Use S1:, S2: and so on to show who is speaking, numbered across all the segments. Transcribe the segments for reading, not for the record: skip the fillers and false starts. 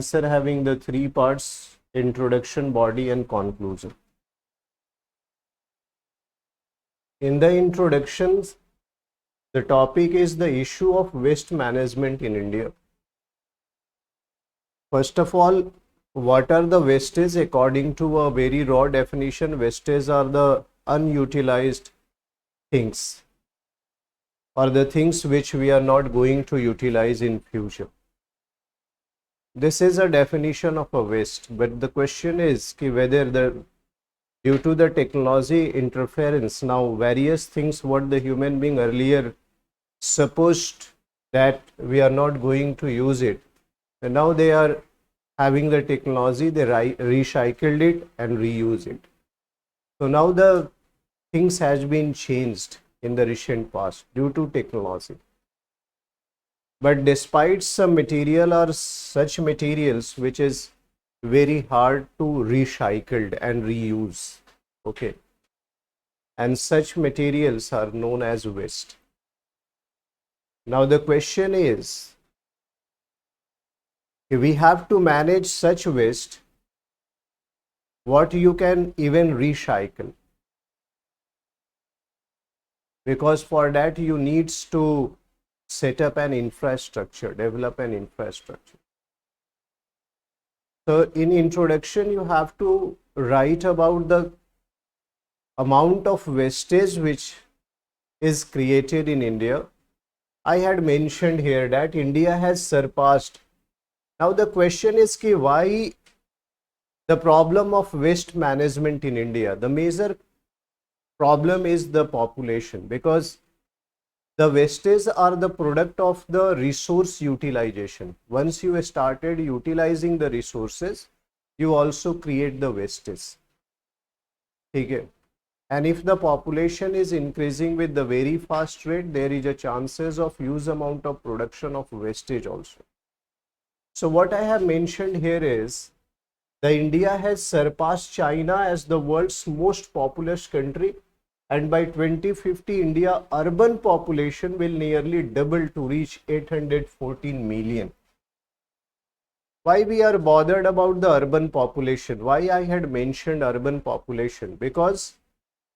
S1: answer having the three parts: introduction, body, and conclusion. In the introductions, the topic is the issue of waste management in India. First of all, what are the wastes? According to a very raw definition, wastes are the unutilized things or the things which we are not going to utilize in future. This is a definition of a waste, but the question is whether due to the technology interference, now various things what the human being earlier supposed that we are not going to use it, and now they are having the technology, they recycled it and reuse it. So now the things has been changed in the recent past due to technology. But despite some material or such materials which is very hard to recycled and reuse, okay, and such materials are known as waste. Now the question is, if we have to manage such waste, what you can even recycle, because for that you needs to set up an infrastructure, develop an infrastructure. So in introduction, you have to write about the amount of wastage which is created in India. I had mentioned here that India has surpassed. Now the question is why the problem of waste management in India? The major problem is the population, because the wastes are the product of the resource utilization. Once you started utilizing the resources, you also create the wastes. Okay. And if the population is increasing with the very fast rate, there is a chances of huge amount of production of wastage also. So what I have mentioned here is the India has surpassed China as the world's most populous country. And by 2050, India urban population will nearly double to reach 814 million. Why we are bothered about the urban population? Why I had mentioned urban population? Because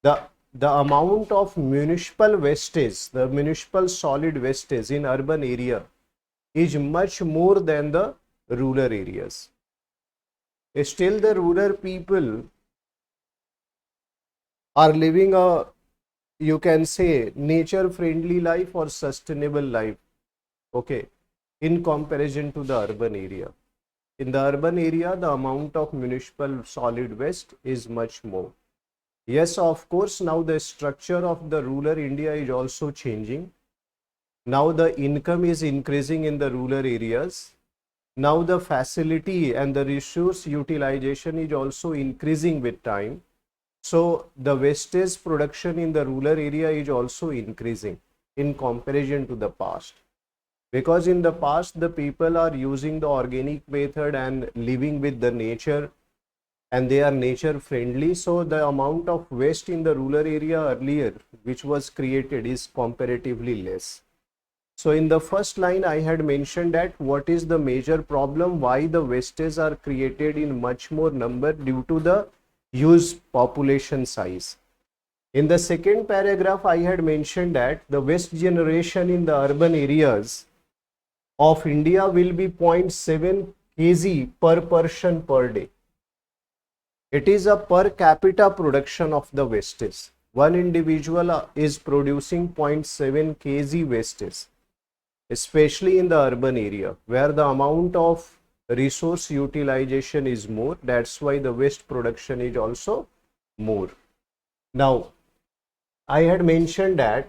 S1: the amount of municipal wastage, the municipal solid wastage in urban area is much more than the rural areas. Still the rural people are living a, you can say, nature friendly life or sustainable life, okay, in comparison to the urban area. In the urban area, the amount of municipal solid waste is much more. Yes, of course, now the structure of the rural India is also changing. Now the income is increasing in the rural areas. Now the facility and the resource utilization is also increasing with time. So the wastage production in the rural area is also increasing in comparison to the past. Because in the past, the people are using the organic method and living with the nature, and they are nature friendly. So the amount of waste in the rural area earlier, which was created, is comparatively less. So in the first line, I had mentioned that what is the major problem, why the wastes are created in much more number due to the huge population size. In the second paragraph, I had mentioned that the waste generation in the urban areas of India will be 0.7 kg per person per day. It is a per capita production of the wastes. One individual is producing 0.7 kg wastes, especially in the urban area where the amount of resource utilization is more. That's why the waste production is also more. Now, I had mentioned that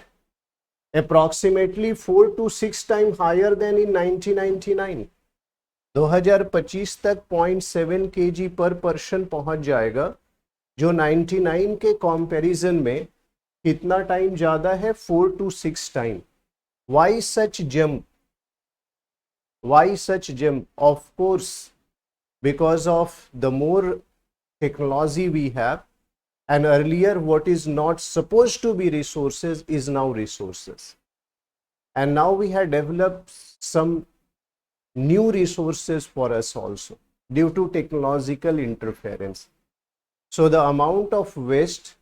S1: approximately 4 to 6 times higher than in 1999. 2025 तक 0.7 kg पर person पहुंच जाएगा, जो 99 के comparison में कितना time ज्यादा है? 4 to 6 time. Why such jump? Why such jump? Of course, because of the more technology we have, and earlier what is not supposed to be resources is now resources. And now we have developed some new resources for us also due to technological interference. So the amount of waste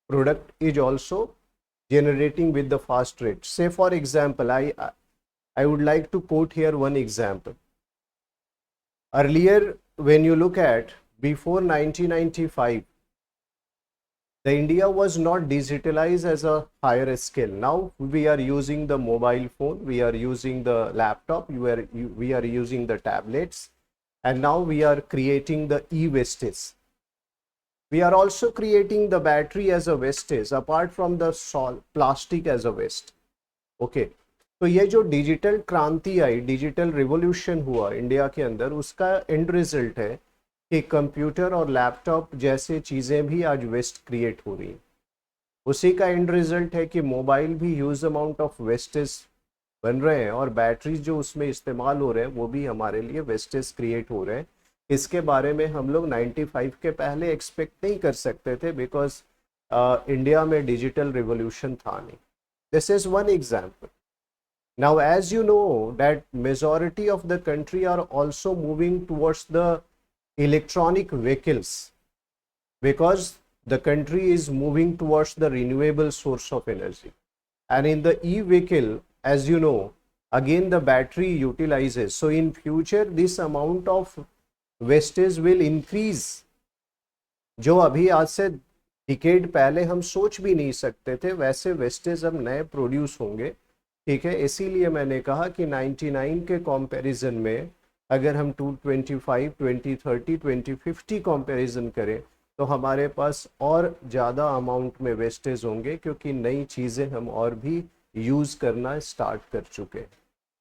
S1: product is also generating with the fast rate. Say for example, I would like to quote here one example. Earlier, when you look at before 1995, the India was not digitalized as a higher scale. Now we are using the mobile phone, we are using the laptop, we are using the tablets, and now we are creating the e-wastage. We are also creating the battery as a wastage apart from the plastic as a waste. Okay. तो ये जो digital क्रांति आई, digital revolution हुआ India के अंदर, उसका and result है कि कंप्यूटर और लैपटॉप जैसे चीज़ें भी आज वेस्ट क्रिएट हो रही हैं. उसी का एंड रिजल्ट है कि मोबाइल भी ह्यूज अमाउंट ऑफ वेस्टेज बन रहे हैं और बैटरीज जो उसमें इस्तेमाल हो रहे हैं वो भी हमारे लिए वेस्टेज क्रिएट हो रहे हैं. इसके बारे में हम लोग 95 के पहले एक्सपेक्ट नहीं कर सकते थे बिकॉज इंडिया में डिजिटल रिवॉल्यूशन था नहीं. This is one example. Now, as you know that majority of the country are also moving towards the electronic vehicles because the country is moving towards the renewable source of energy. And in the e-vehicle, as you know, again the battery utilizes. So in future, this amount of wastage will increase. जो अभी आज से decade पहले हम सोच भी नहीं सकते थे वैसे वेस्टेज अब नए प्रोड्यूस होंगे. ठीक है, इसीलिए मैंने कहा कि 99 के कंपैरिजन में अगर हम 225, 2030, 2050 कंपैरिजन करें तो हमारे पास और ज़्यादा अमाउंट में वेस्टेज होंगे क्योंकि नई चीज़ें हम और भी यूज़ करना स्टार्ट कर चुके हैं.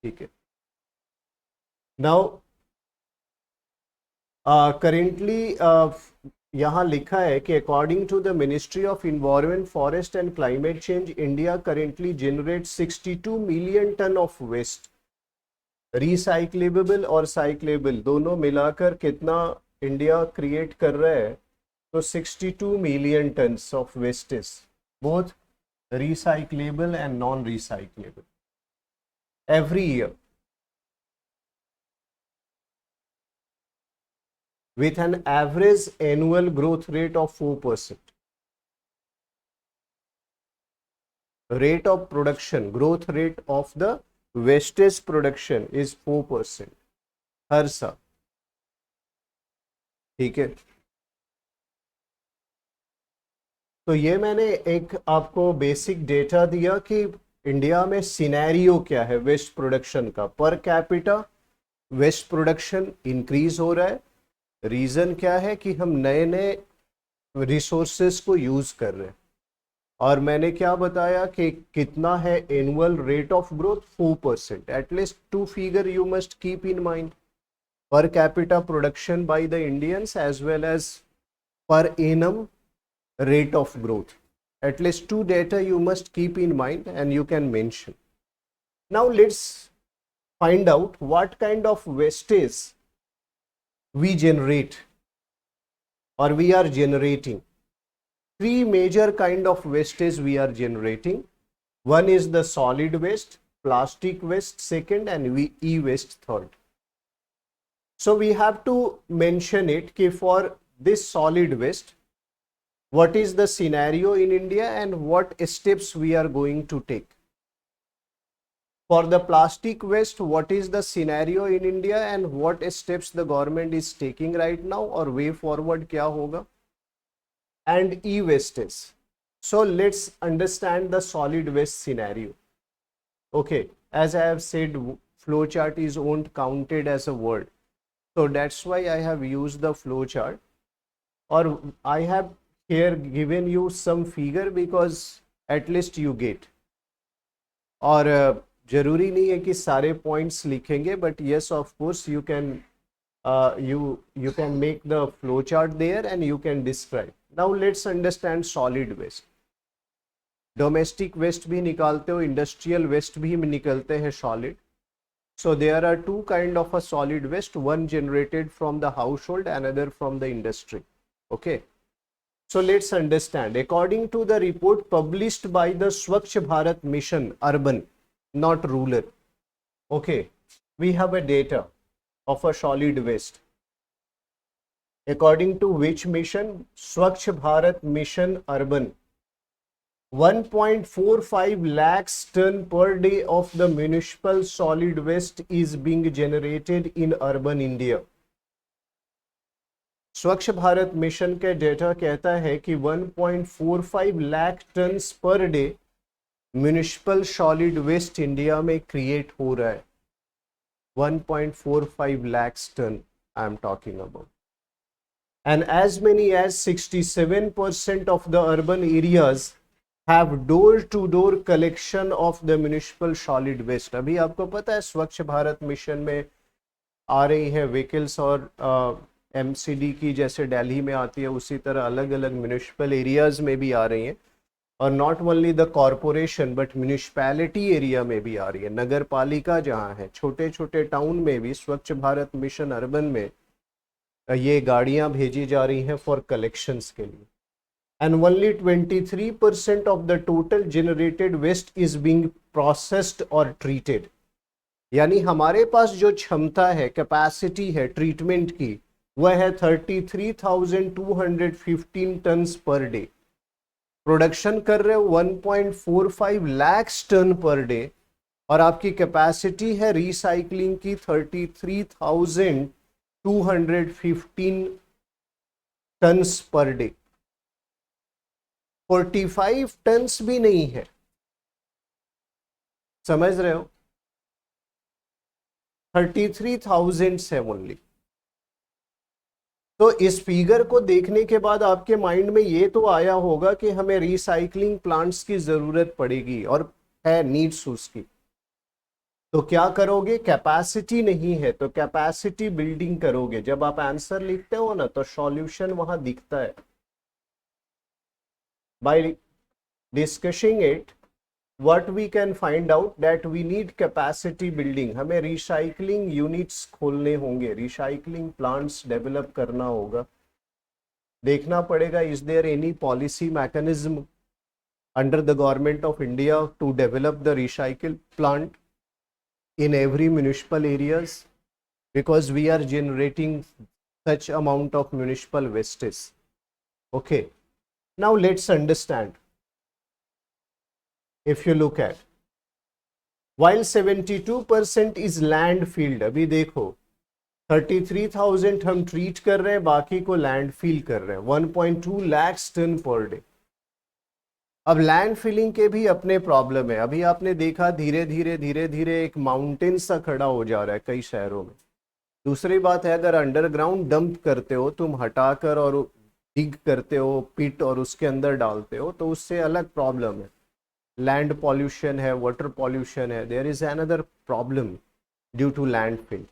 S1: ठीक है. नाउ करेंटली यहाँ लिखा है कि according to the ministry of environment, forest and climate change, India currently generate 62 million ton of waste. Recyclable और साइक्लेबल दोनों मिलाकर कितना इंडिया क्रिएट कर रहा है? तो 62 million tons of wastage, both recyclable and non recyclable every year, with an average annual growth rate of 4%. Rate of production, growth rate of the wastage production is 4% हर साल. ठीक है. तो ये मैंने एक आपको बेसिक डेटा दिया कि इंडिया में सिनेरियो क्या है वेस्ट प्रोडक्शन का. Per capita waste production increase हो रहा है. रीज़न क्या है कि हम नए नए रिसोर्सेस को यूज़ कर रहे हैं. और मैंने क्या बताया कि कितना है annual rate of growth? 4%. At least two figure you must keep in mind. Per capita production by the Indians as well as per annum rate of growth. At least two data you must keep in mind and you can mention. Now let's find out what kind of wastage we generate or we are generating. Three major kind of wastage we are generating. One is the solid waste, plastic waste second, and e-waste third. So we have to mention it कि for this solid waste, what is the scenario in India and what steps we are going to take. For the plastic waste, what is the scenario in India and what steps the government is taking right now or way forward क्या होगा. And e-wastage. So let's understand the solid waste scenario. Okay, as I have said, flowchart is won't counted as a word. So that's why I have used the flowchart. Or I have here given you some figure because at least you get. और जरूरी नहीं है कि सारे points लिखेंगे, but yes of course you can you can make the flow chart there and you can describe. Now let's understand solid waste. Domestic waste भी निकालते हो, इंडस्ट्रियल वेस्ट भी निकलते हैं solid. So there are two kind of a solid waste, one generated from the household, another from the industry. Okay. So let's understand. According to the report published by the Swachh Bharat Mission, urban, not rural. Okay, we have a data. of a solid waste. According to which mission? Swachh Bharat Mission Urban. 1.45 lakhs ton per day of the municipal solid waste is being generated in urban India. स्वच्छ Bharat mission के data कहता है कि 1.45 lakh ton per day municipal solid waste India में create हो रहा है. 1.45 lakhs ton I am talking about. And as many as 67% of the urban areas have door-to-door collection of the municipal solid waste. अभी आपको पता है स्वच्छ भारत मिशन में आ रही है व्हीकल्स और एमसीडी की जैसे दिल्ली में आती है उसी तरह अलग अलग म्यूनिसिपल एरियाज में भी आ रही हैं. और not only the corporation but municipality area में भी आ रही है. नगर पालिका जहाँ है, छोटे छोटे टाउन में भी स्वच्छ भारत मिशन अर्बन में ये गाड़ियाँ भेजी जा रही हैं फॉर कलेक्शंस के लिए. And only 23% of the total generated waste is being processed और ट्रीटेड. यानी हमारे पास जो क्षमता है, कैपेसिटी है ट्रीटमेंट की, वह है 33,215 टन्स पर डे. प्रोडक्शन कर रहे हो 1.45 लाख टन पर डे और आपकी कैपेसिटी है रिसाइकलिंग की 33,215 टन्स पर डे. 45 टन्स भी नहीं है, समझ रहे हो? 33,000 है ओनली. तो इस फिगर को देखने के बाद आपके माइंड में ये तो आया होगा कि हमें रिसाइकलिंग प्लांट्स की जरूरत पड़ेगी और है नीड्स उसकी. तो क्या करोगे? कैपेसिटी नहीं है तो कैपेसिटी बिल्डिंग करोगे. जब आप आंसर लिखते हो ना तो सॉल्यूशन वहां दिखता है. By discussing it what we can find out that we need capacity building. हमें रिसाइकलिंग यूनिट्स खोलने होंगे, रिसाइकलिंग प्लांट्स डेवलप करना होगा. देखना पड़ेगा is there any policy mechanism under the government of India to develop the recycle plant in every municipal areas, because we are generating such amount of municipal wastes. Okay, now let's understand. If you look at, while 72% is landfill, अभी देखो 33,000 हम treat कर रहे हैं, बाकी को landfill कर रहे हैं 1.2 लाख टन पर डे. अब लैंड फिलिंग के भी अपने प्रॉब्लम है. अभी आपने देखा धीरे धीरे एक माउंटेन सा खड़ा हो जा रहा है कई शहरों में. दूसरी बात है, अगर अंडरग्राउंड डंप करते हो तुम, हटाकर और डिग करते हो पिट और उसके अंदर डालते हो, तो उससे अलग प्रॉब्लम है. लैंड पॉल्यूशन है, वाटर पॉल्यूशन है. There is another problem due to landfill.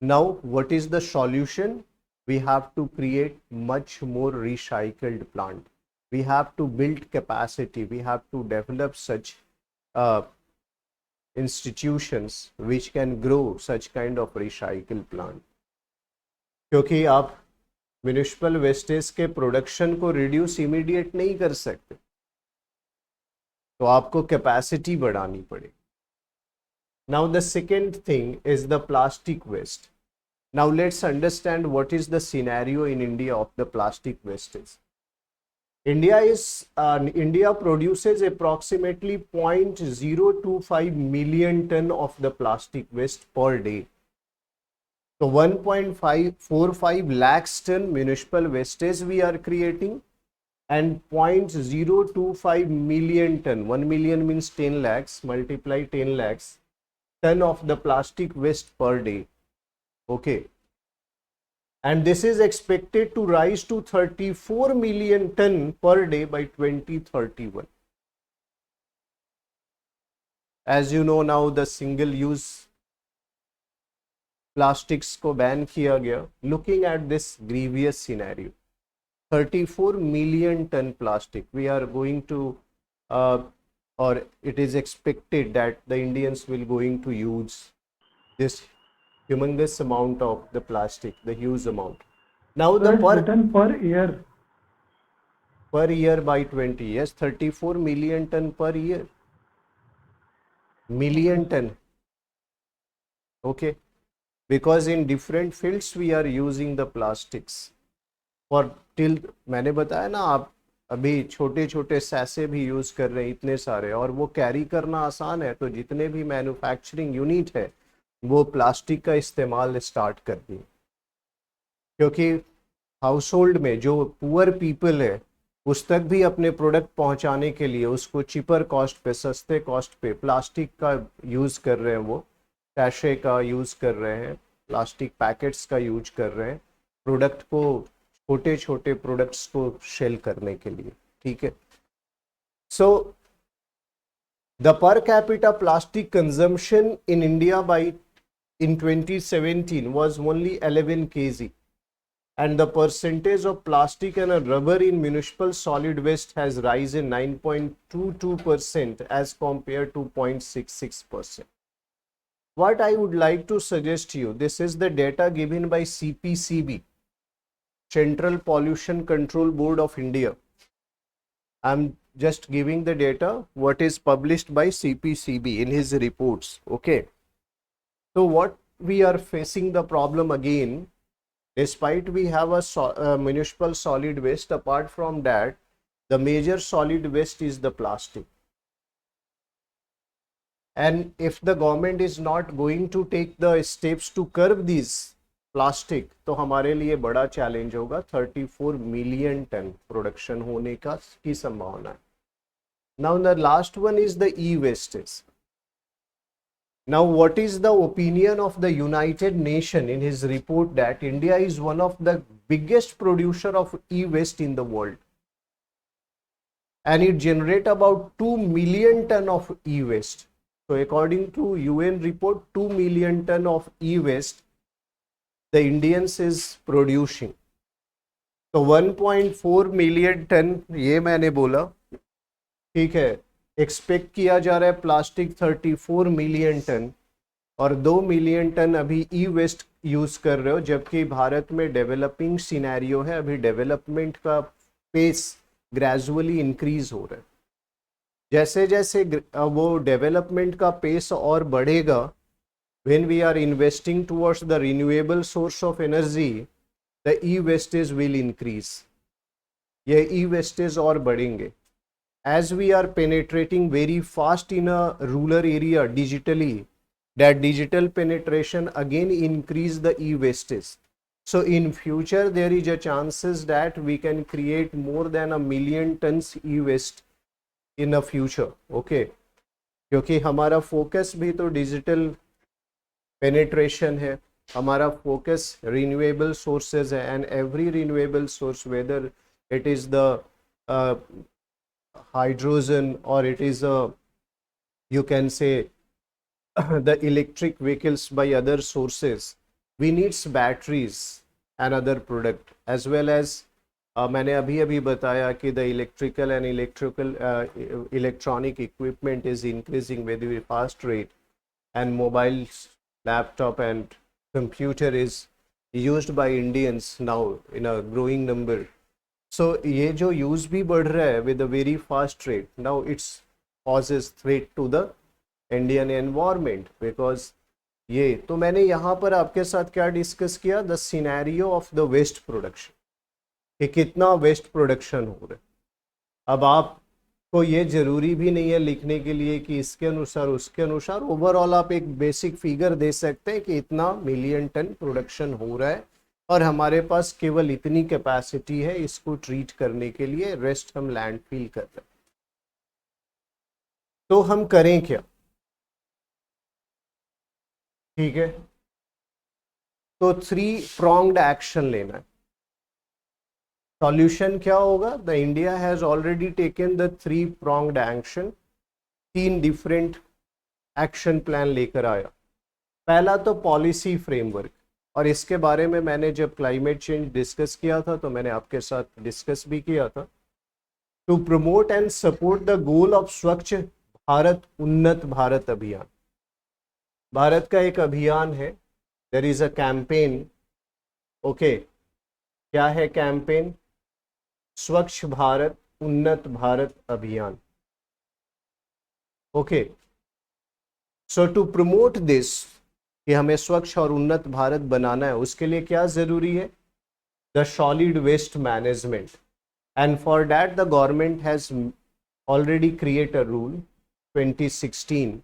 S1: Now what is the solution? We have to create much more recycled plant. We have to build capacity, we have to develop such institutions which can grow such kind of recycle plant. क्योंकि आप municipal wastage के production को reduce immediate नहीं कर सकते, तो आपको capacity बढ़ानी पड़ेगी. Now the second thing is the plastic waste. Now let's understand what is the scenario in India of the plastic wastage. India produces approximately 0.025 million ton of the plastic waste per day. So 1.45 lakhs ton municipal wastage we are creating, and 0.025 million ton, 1 million means 10 lakhs, multiply 10 lakhs ton of the plastic waste per day. Okay. And this is expected to rise to 34 million ton per day by 2031. As you know now, the single use plastics को ban किया गया. Looking at this grievous scenario, 34 million ton plastic we are going to or it is expected that the Indians will going to use this humongous amount of the plastic, the huge amount. Now
S2: So
S1: the
S2: it's written per year.
S1: Per year by 20, yes, 34 million ton per year. Million ton. Okay, because in different fields we are using the plastics for till, मैंने बताया ना, आप अभी छोटे छोटे सैसे भी use कर रहे हैं इतने सारे, और वो कैरी करना आसान है, तो जितने भी मैन्युफैक्चरिंग यूनिट है वो प्लास्टिक का इस्तेमाल स्टार्ट कर दिए, क्योंकि हाउस होल्ड में जो पुअर पीपल है उस तक भी अपने प्रोडक्ट पहुंचाने के लिए उसको चिपर कॉस्ट पे, सस्ते कॉस्ट पे प्लास्टिक का यूज कर रहे हैं, वो सैशे का यूज कर रहे हैं, प्लास्टिक पैकेट्स का यूज कर रहे हैं प्रोडक्ट को, छोटे छोटे प्रोडक्ट्स को सेल करने के लिए। ठीक है, so the per capita plastic consumption in India by in 2017 was only 11 kg, and the percentage of plastic and rubber in municipal solid waste has risen 9.22% as compared to 0.66%. What I would like to suggest you, this is the data given by CPCB, Central Pollution Control Board of India. I'm just giving the data what is published by CPCB in his reports. Okay, so what we are facing the problem again, despite we have a municipal solid waste, apart from that the major solid waste is the plastic, and if the government is not going to take the steps to curb these plastic, तो हमारे लिए बड़ा challenge होगा। 34 million ton production होने का की संभावना है। Now the last one is the e-wastes. Now, what is the opinion of the United Nations in his report that India is one of the biggest producer of e-waste in the world, and it generate about 2 million ton of e-waste. So according to UN report, 2 million ton of e-waste the Indians is producing. तो 1.4 million ton ये मैंने बोला, ठीक है। Expect किया जा रहा है प्लास्टिक 34 मिलियन टन, और 2 मिलियन टन अभी ई वेस्ट यूज कर रहे हो, जबकि भारत में डेवलपिंग सिनेरियो है, अभी डेवलपमेंट का पेस ग्रेजुअली इंक्रीज हो रहा है। जैसे जैसे वो डेवलपमेंट का पेस और बढ़ेगा, when we are investing towards the renewable source of energy, the e wastage will increase, ये ई वेस्टेज और बढ़ेंगे। As we are penetrating very fast in a rural area digitally, that digital penetration again increase the e-wastage. So in future there is a chances that we can create more than 1 million tons e-waste in a future. Okay, क्योंकि हमारा focus भी तो digital penetration है, हमारा focus renewable sources है, and every renewable source, whether it is the hydrogen or it is you can say the electric vehicles by other sources, we needs batteries and other product, as well as मैंने अभी बताया कि the electrical and electronic equipment is increasing very fast rate, and mobiles, laptop and computer is used by Indians now in a growing number. So ये जो use भी बढ़ रहा है with a very fast rate, now it's poses threat to the Indian environment, because ये तो मैंने यहाँ पर आपके साथ क्या डिस्कस किया, the scenario of the waste production, कि कितना वेस्ट प्रोडक्शन हो रहा है। अब आपको ये जरूरी भी नहीं है लिखने के लिए कि इसके अनुसार उसके अनुसार, ओवरऑल आप एक बेसिक फिगर दे सकते हैं कि इतना मिलियन टन प्रोडक्शन हो रहा है, और हमारे पास केवल इतनी कैपेसिटी है इसको ट्रीट करने के लिए, रेस्ट हम लैंडफिल कर रहे हैं। तो हम करें क्या? ठीक है, तो 3 pronged एक्शन लेना है। सॉल्यूशन क्या होगा? The India has already taken the 3 pronged action, 3 different action plan लेकर आया। पहला तो पॉलिसी फ्रेमवर्क, और इसके बारे में मैंने जब क्लाइमेट चेंज डिस्कस किया था तो मैंने आपके साथ डिस्कस भी किया था। To promote and support the goal of Swachh Bharat Unnat Bharat अभियान, भारत का एक अभियान है, there is a campaign. Okay, क्या है campaign? Swachh Bharat Unnat Bharat Abhiyan. Okay, so to promote this, कि हमें स्वच्छ और उन्नत भारत बनाना है, उसके लिए क्या जरूरी है? The solid waste management. And for that, the government has already created a rule 2016,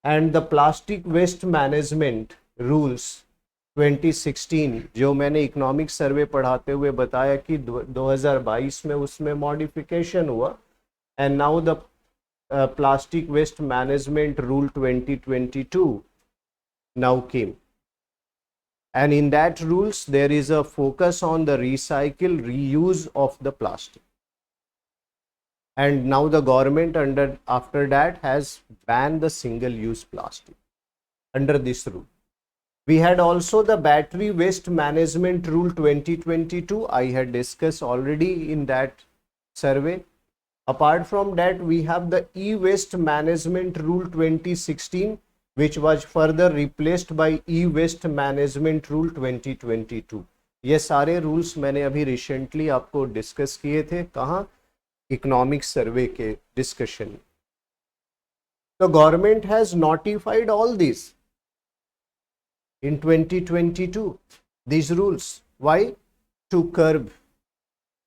S1: and the plastic waste management rules 2016 जो मैंने इकोनॉमिक सर्वे पढ़ाते हुए बताया कि 2022 में उसमें मॉडिफिकेशन हुआ, and now the plastic waste management rule 2022 now came. And in that rules there is a focus on the recycle reuse of the plastic, and now the government after that has banned the single use plastic under this rule. We had also the battery waste management rule 2022. I had discussed already in that survey. Apart from that, we have the e-waste management rule 2016, which was further replaced by e-waste management rule 2022. ये सारे rules मैंने अभी recently आपको discuss किए थे. कहाँ? Economic survey के discussion. The government has notified all this in 2022, these rules. Why? To curb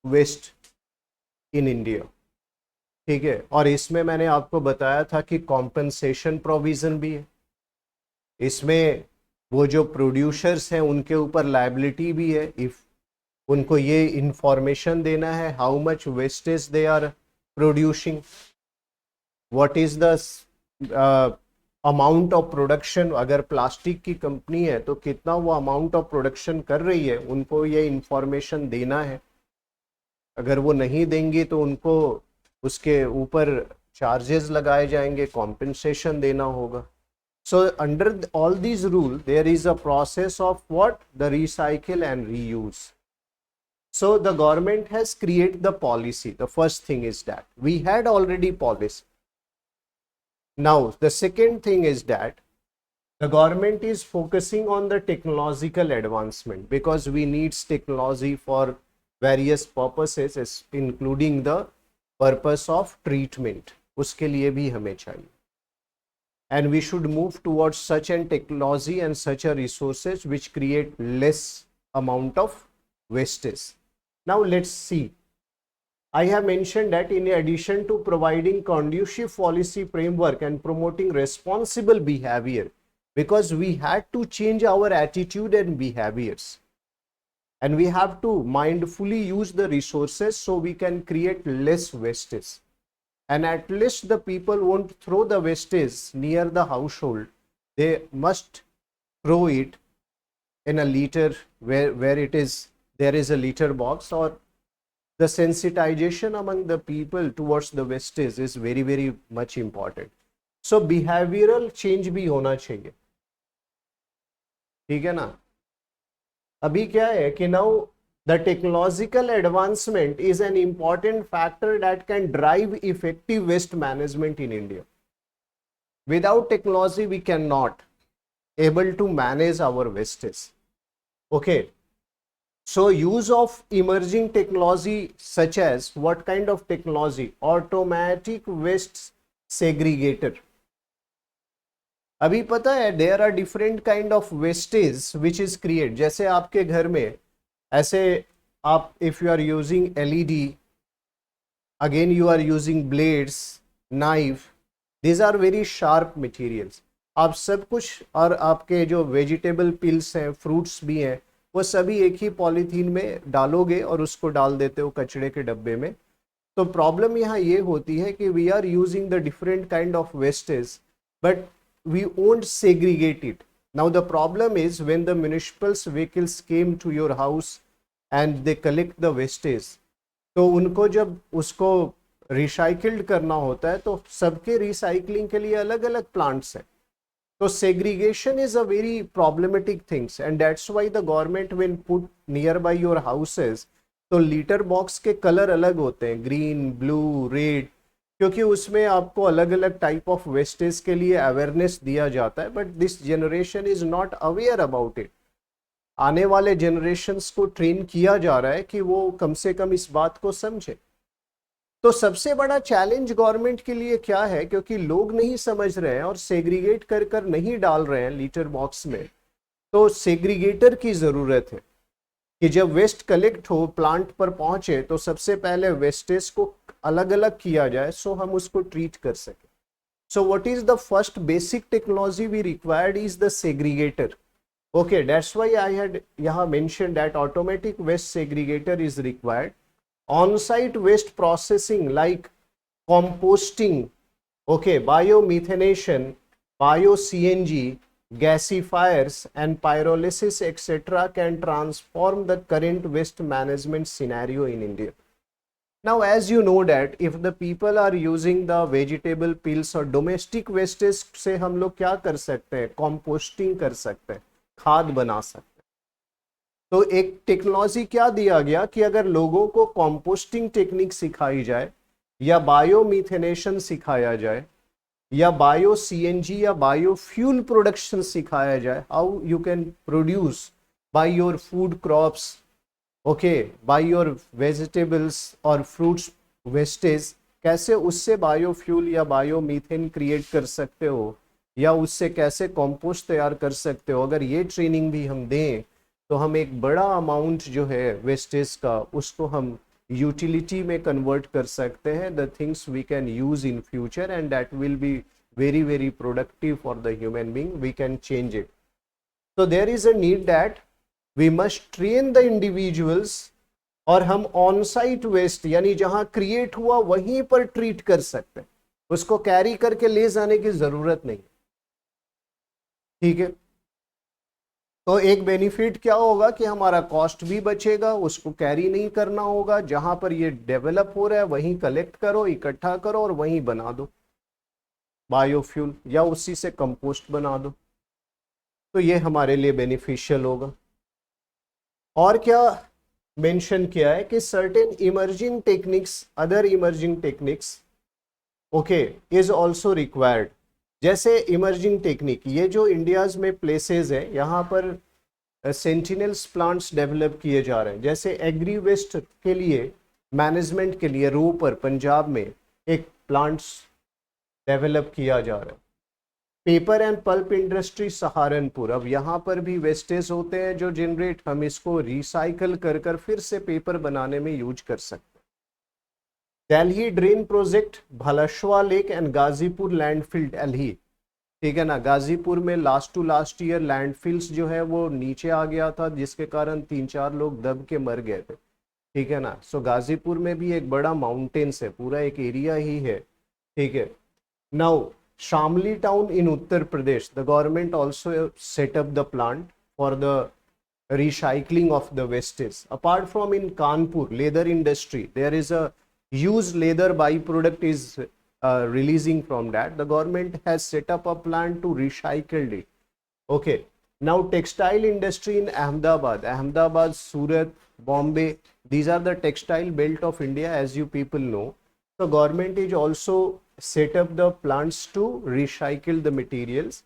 S1: waste in India. ठीक है. और इसमें मैंने आपको बताया था कि कॉम्पनसेशन प्रोविजन भी है. इसमें वो जो प्रोड्यूसर्स हैं उनके ऊपर लायबिलिटी भी है. इफ उनको ये इंफॉर्मेशन देना है how much wastage they are producing, what is the amount of production. अगर प्लास्टिक की कंपनी है तो कितना वो अमाउंट ऑफ प्रोडक्शन कर रही है, उनको ये इंफॉर्मेशन देना है. अगर वो नहीं देंगी तो उनको उसके ऊपर चार्जेस लगाए जाएंगे, कॉम्पेंसेशन देना होगा. So under all these rules there is a process of what? The recycle and reuse. So the government has created the policy. The first thing is that we had already policy. Now the second thing is that the government is focusing on the technological advancement, because we need technology for various purposes, including the purpose of treatment. उसके लिए भी हमें चाहिए. And we should move towards such an technology and such a resources which create less amount of wastage. Now let's see. I have mentioned that in addition to providing conducive policy framework and promoting responsible behavior, because we had to change our attitude and behaviors, and we have to mindfully use the resources so we can create less wastage. And at least the people won't throw the wastage near the household. They must throw it in a litter where it is, there is a litter box, or the sensitization among the people towards the wastage is very very much important. So behavioral change भी होना चाहिए. ठीक है ना. अभी क्या है कि now the technological advancement is an important factor that can drive effective waste management in India. Without technology, we cannot able to manage our wastes. Okay. So use of emerging technology such as what kind of technology? Automatic waste segregator. अभी पता है there are different kind of wastage which is created. जैसे आपके घर में ऐसे आप if you are using LED, again you are using blades, knife, these are very sharp materials. आप सब कुछ, और आपके जो वेजिटेबल पिल्स हैं, फ्रूट्स भी हैं, वो सभी एक ही पॉलीथीन में डालोगे और उसको डाल देते हो कचड़े के डब्बे में. तो प्रॉब्लम यहाँ ये होती है कि we are using the different kind of wastage but we won't segregate it. Now the problem is when the municipal vehicles came to your house and they collect the wastage, तो उनको जब उसको recycled करना होता है तो सबके recycling के लिए अलग अलग प्लांट्स हैं. तो segregation is a very problematic things, and that's why the government will put nearby your houses, तो लीटर बॉक्स के कलर अलग होते हैं, ग्रीन, ब्लू, रेड, क्योंकि उसमें आपको अलग अलग टाइप ऑफ वेस्टेज के लिए अवेयरनेस दिया जाता है. But this generation is not aware about it. आने वाले जनरेशन्स को ट्रेन किया जा रहा है कि वो कम से कम इस बात को समझे. तो सबसे बड़ा चैलेंज गवर्नमेंट के लिए क्या है, क्योंकि लोग नहीं समझ रहे हैं और सेग्रीगेट कर कर नहीं डाल रहे हैं लीटर बॉक्स में, तो सेग्रीगेटर की जरूरत है कि जब वेस्ट कलेक्ट हो, प्लांट पर पहुंचे, तो सबसे पहले वेस्टेज को अलग अलग किया जाए, सो हम उसको ट्रीट कर सके. So what is the first basic technology we required is the segregator. Okay, that's why I had yahan mentioned that automatic waste segregator is required. On-site waste processing like composting, okay, biomethanation, bio-CNG, gasifiers and pyrolysis etc. can transform the current waste management scenario in India. Now, as you know that if the people are using the vegetable peels or domestic wastage से हम लोग क्या कर सकते हैं, composting कर सकते हैं, खाद बना सकते हैं. तो एक टेक्नोलॉजी क्या दिया गया कि अगर लोगों को composting टेक्निक सिखाई जाए या बायोमिथेनेशन सिखाया जाए या बायो सीएनजी या बायोफ्यूल प्रोडक्शन सिखाया जाए, how you can produce by your food crops, okay, by your vegetables और फ्रूट्स वेस्टेज, कैसे उससे बायोफ्यूल या बायोमीथेन क्रिएट कर सकते हो या उससे कैसे कंपोस्ट तैयार कर सकते हो, अगर ये ट्रेनिंग भी हम दें तो हम एक बड़ा अमाउंट जो है वेस्टेज का उसको हम यूटिलिटी में कन्वर्ट कर सकते हैं. The things we can use in future and that will be very very productive for the human being. We can change it. So there is a need that we must train the individuals और हम on site waste यानी जहां create हुआ वहीं पर treat कर सकते हैं, उसको कैरी करके ले जाने की जरूरत नहीं. ठीक है, तो एक बेनिफिट क्या होगा कि हमारा कॉस्ट भी बचेगा, उसको कैरी नहीं करना होगा, जहां पर ये डेवलप हो रहा है वहीं कलेक्ट करो, इकट्ठा करो और वहीं बना दो बायोफ्यूल या उसी से कंपोस्ट बना दो. तो ये हमारे लिए बेनिफिशियल होगा. और क्या मेंशन किया है कि certain emerging techniques, other emerging techniques okay is also required. जैसे इमर्जिंग टेक्निक, ये जो इंडियाज में प्लेसेस है यहाँ पर सेंटिनल्स प्लांट्स डेवलप किए जा रहे हैं. जैसे एग्री वेस्ट के लिए मैनेजमेंट के लिए रो पर पंजाब में एक प्लांट्स डेवलप किया जा रहा है. Paper and pulp industry Saharanpur, अब यहाँ पर भी वेस्टेज होते हैं जो जनरेट, हम इसको रिसाइकल कर कर फिर से पेपर बनाने में यूज कर सकते हैं. Delhi drain project, Bhalswa lake and Ghazipur landfill Delhi. ठीक है ना, गाजीपुर में last to last year landfills जो है वो नीचे आ गया था जिसके कारण 3-4 लोग दब के मर गए थे. ठीक है ना, सो गाजीपुर में भी एक बड़ा माउंटेन्स है, पूरा एक एरिया ही है. ठीक है. Now Shamli town in Uttar Pradesh, the government also set up the plant for the recycling of the wastage. Apart from in Kanpur, leather industry, there is a huge leather byproduct is releasing from that. The government has set up a plant to recycle it. Okay. Now textile industry in Ahmedabad, Surat, Bombay, these are the textile belt of India, as you people know. The government is also set up the plants to recycle the materials,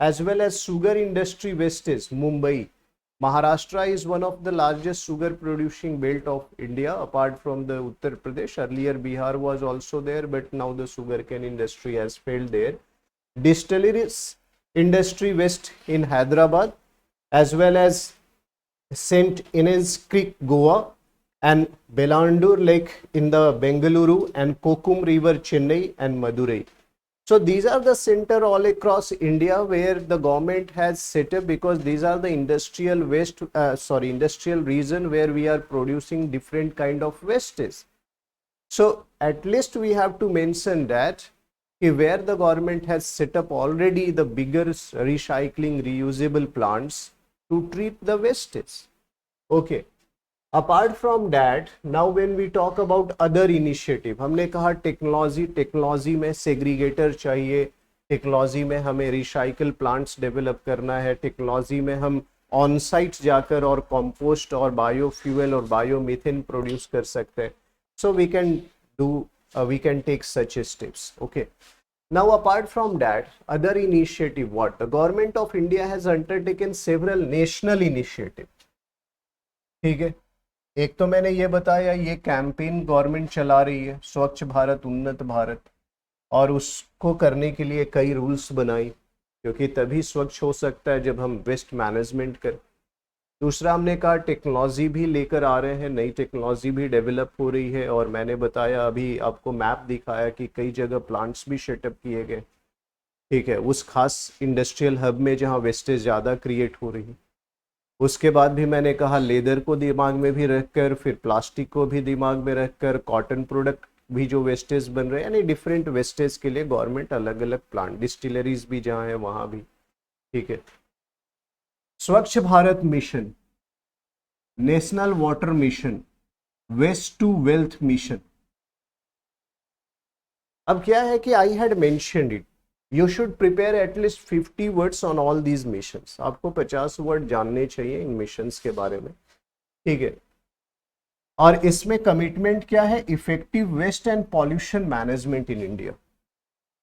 S1: as well as sugar industry wastage. Mumbai, Maharashtra is one of the largest sugar producing belt of India apart from the Uttar Pradesh. Earlier Bihar was also there, but now the sugarcane industry has failed there. Distilleries industry waste in Hyderabad, as well as St. Inez Creek, Goa, and Belandur Lake in the Bengaluru, and Kokum River, Chennai and Madurai. So these are the center all across India where the government has set up, because these are the industrial waste, industrial region where we are producing different kind of wastes. So at least we have to mention that where the government has set up already the bigger recycling reusable plants to treat the wastes. Okay. Apart from that, now when we talk about other initiative, हमने कहा technology में सेग्रीगेटर चाहिए, technology में हमें recycle plants develop करना है, technology में हम ऑन साइट जाकर और कंपोस्ट और बायोफ्यूल और बायोमीथेन प्रोड्यूस कर सकते हैं. So we can take such steps. Okay. Now apart from that, other initiative, what the government of India has undertaken several national initiatives. ठीक है. एक तो मैंने ये बताया, ये कैंपेन गवर्नमेंट चला रही है, स्वच्छ भारत उन्नत भारत, और उसको करने के लिए कई रूल्स बनाई, क्योंकि तभी स्वच्छ हो सकता है जब हम वेस्ट मैनेजमेंट करें। दूसरा हमने कहा टेक्नोलॉजी भी लेकर आ रहे हैं, नई टेक्नोलॉजी भी डेवलप हो रही है, और मैंने बताया अभी आपको मैप दिखाया कि कई जगह प्लांट्स भी सेटअप किए गए, ठीक है, उस खास इंडस्ट्रियल हब में जहाँ वेस्टेज ज़्यादा क्रिएट हो रही है। उसके बाद भी मैंने कहा लेदर को दिमाग में भी रखकर, फिर प्लास्टिक को भी दिमाग में रखकर, कॉटन प्रोडक्ट भी जो वेस्टेज बन रहे हैं, यानी डिफरेंट वेस्टेज के लिए गवर्नमेंट अलग अलग प्लांट, डिस्टिलरीज भी जहाँ है वहाँ भी, ठीक है। Swachh Bharat mission, national water mission, waste to wealth mission. अब क्या है कि I had mentioned it, you should prepare at least 50 words on all these missions. आपको 50 वर्ड जानने चाहिए इन मिशंस के बारे में, ठीक है। और इसमें कमिटमेंट क्या है, effective waste and pollution management in India.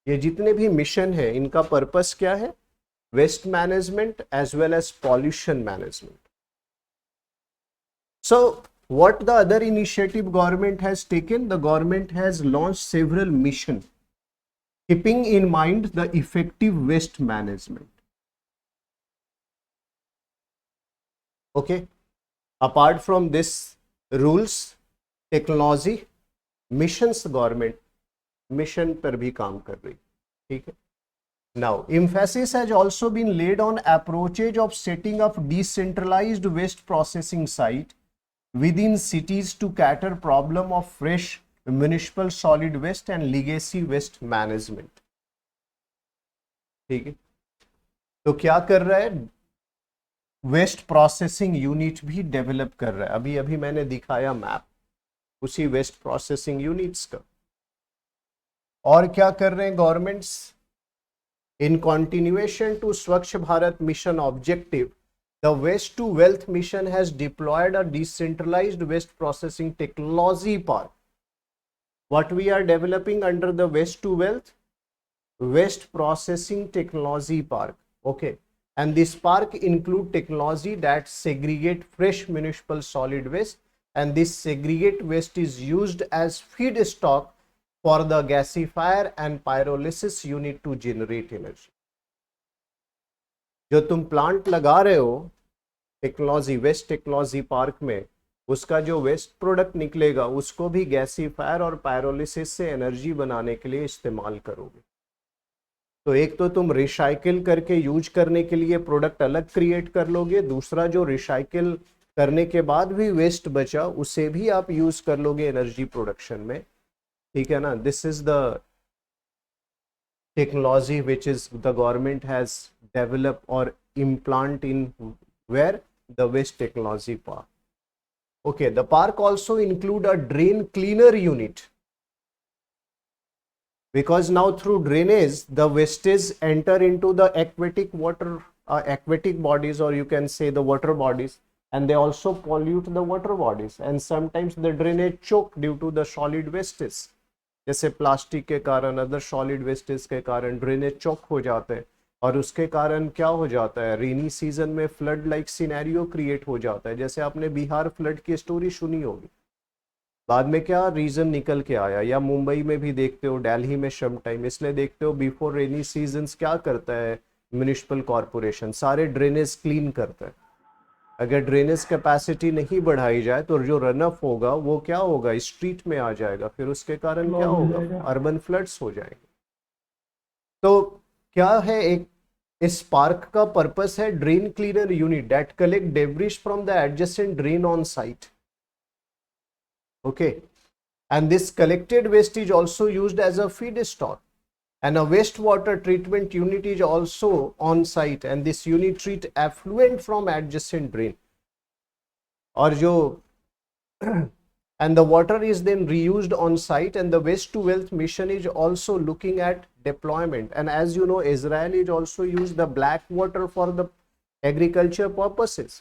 S1: ये जितने भी मिशन है इनका पर्पस क्या है, waste management as well as pollution management. So what the other initiative government has taken, the government has launched several missions keeping in mind the effective waste management. Okay, apart from this rules, technology, missions, government mission पर भी काम कर रही, ठीक है। Now emphasis has also been laid on approaches of setting up decentralized waste processing site within cities to cater problem of fresh municipal solid waste and legacy waste management, ठीक है। तो क्या कर रहा है, वेस्ट प्रोसेसिंग यूनिट भी develop कर रहा है। अभी अभी मैंने दिखाया मैप उसी वेस्ट प्रोसेसिंग यूनिट्स का। और क्या कर रहे हैं गवर्नमेंट्स, इन कंटिन्यूएशन टू स्वच्छ Bharat mission objective, the waste to wealth mission has deployed a decentralized waste processing technology park. What we are developing under the waste to wealth, waste processing technology park, okay. And this park include technology that segregate fresh municipal solid waste, and this segregate waste is used as feedstock for the gasifier and pyrolysis unit to generate energy. जो तुम plant लगा रहे हो technology, waste technology park में, उसका जो waste product निकलेगा उसको भी गैसीफायर और पायरोलिसिस से एनर्जी बनाने के लिए इस्तेमाल करोगे। तो एक तो तुम रिसाइकिल करके यूज करने के लिए प्रोडक्ट अलग क्रिएट कर लोगे, दूसरा जो रिसाइकिल करने के बाद भी वेस्ट बचा उसे भी आप यूज कर लोगे एनर्जी प्रोडक्शन में, ठीक है ना। This is the technology which is the government has developed or implant in where the waste technology park. Okay, the park also include a drain cleaner unit, because now through drainage the wastage enter into the aquatic water, aquatic bodies, or you can say the water bodies, and they also pollute the water bodies, and sometimes the drainage choke due to the solid wastage, जैसे plastic के कारण, other solid wastage के कारण drainage चौक हो जाते हैं, और उसके कारण क्या हो जाता है, रेनी सीजन में फ्लड लाइक सिनेरियो क्रिएट हो जाता है। जैसे आपने बिहार फ्लड की स्टोरी सुनी होगी, बाद में क्या रीजन निकल के आया, या मुंबई में भी देखते हो, दिल्ली में सम टाइम, इसलिए देखते हो बिफोर रेनी सीजन क्या करता है म्युनिसिपल कॉरपोरेशन, सारे ड्रेनेज क्लीन करता है। अगर ड्रेनेज कैपेसिटी नहीं बढ़ाई जाए तो जो रन ऑफ होगा वो क्या होगा, स्ट्रीट में आ जाएगा, फिर उसके कारण क्या होगा, अर्बन फ्लड्स हो जाएंगे। तो क्या है, एक इस पार्क का पर्पस है drain cleaner unit that collect debris from the adjacent drain on site, okay, and this collected waste is also used as a feedstock, and a wastewater treatment unit is also on site, and this unit treat effluent from adjacent drain, और जो and the water is then reused on site, and the waste to wealth mission is also looking at deployment, and as you know Israel is also use the black water for the agriculture purposes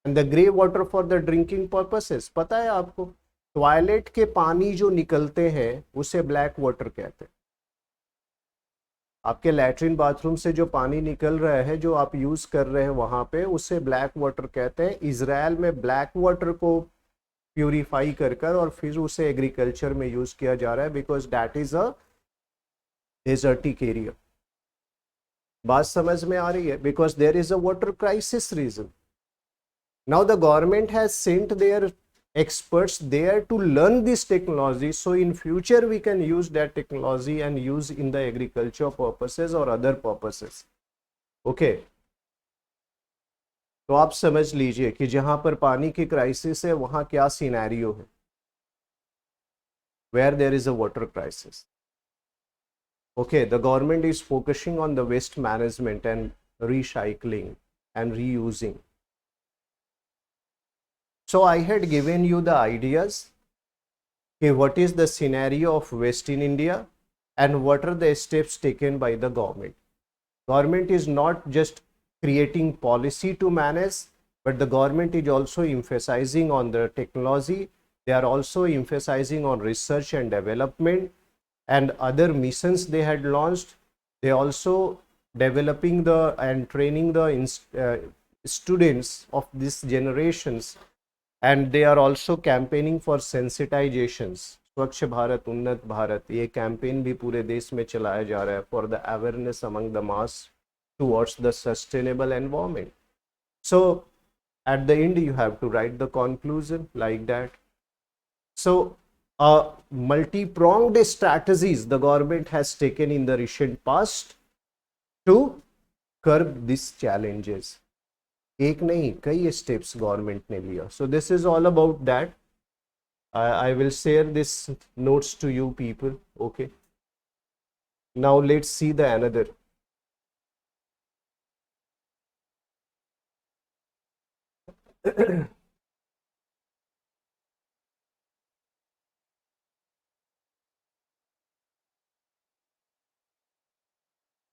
S1: and the grey water for the drinking purposes। पता है आपको, toilet के पानी जो निकलते हैं उसे black water कहते हैं, आपके लैट्रिन बाथरूम से जो पानी निकल रहा है, जो आप यूज कर रहे हैं वहां पे, उसे ब्लैक वाटर कहते हैं। इजराइल में ब्लैक वाटर को प्यूरिफाई कर कर और फिर उसे एग्रीकल्चर में यूज किया जा रहा है, because that is a desertic area. बात समझ में आ रही है? Because there is a water crisis region. Now the government has sent there experts there to learn this technology, so in future we can use that technology and use in the agriculture purposes or other purposes. Okay, तो आप समझ लीजिए कि जहां पर पानी की crisis है वहां क्या सिनेरियो है, where there is a water crisis. Okay, the government is focusing on the waste management and recycling and reusing. So I had given you the ideas. Okay, what is the scenario of waste in India and what are the steps taken by the government? Government is not just creating policy to manage, but the government is also emphasizing on the technology. They are also emphasizing on research and development and other missions they had launched. They also developing the and training the students of these generations, and they are also campaigning for sensitizations. स्वच्छ भारत उन्नत भारत, ये campaign भी पूरे देश में चलाया जा रहा है for the awareness among the mass towards the sustainable environment. So at the end you have to write the conclusion like that. So multi-pronged strategies the government has taken in the recent past to curb these challenges. एक नहीं, कई steps government ने लिया. So this is all about that. I will share this notes to you people. Okay, now let's see the another.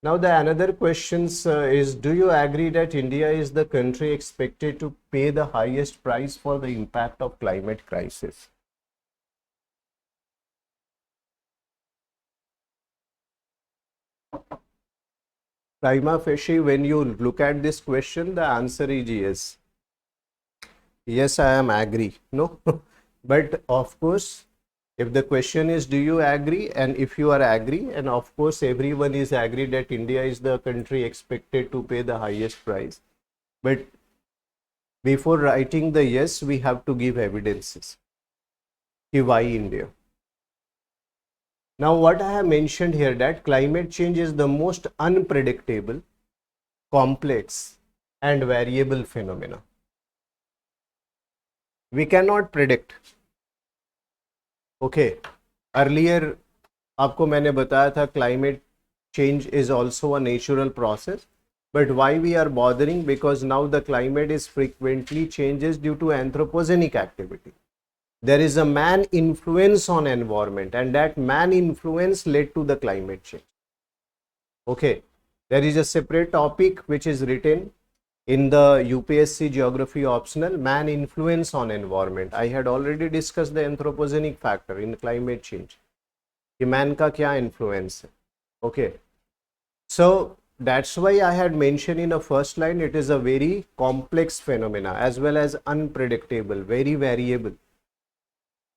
S1: Now the another questions is, do you agree that India is the country expected to pay the highest price for the impact of climate crisis? Prima facie, when you look at this question, the answer is yes. Yes, I am agree. No, but of course, if the question is, do you agree? And if you are agree, and of course, everyone is agree that India is the country expected to pay the highest price. But before writing the yes, we have to give evidences. Why India? Now, what I have mentioned here, that climate change is the most unpredictable, complex, and variable phenomena. We cannot predict. Okay, earlier आपको मैंने बताया था climate change is also a natural process, but why we are bothering? Because now the climate is frequently changes due to anthropogenic activity. There is a man influence on environment, and that man influence led to the climate change. Okay, there is a separate topic which is written in the UPSC geography optional, man influence on environment. I had already discussed the anthropogenic factor in climate change, कि man का क्या influence है. Okay, so that's why I had mentioned in the first line, it is a very complex phenomena as well as unpredictable, very variable.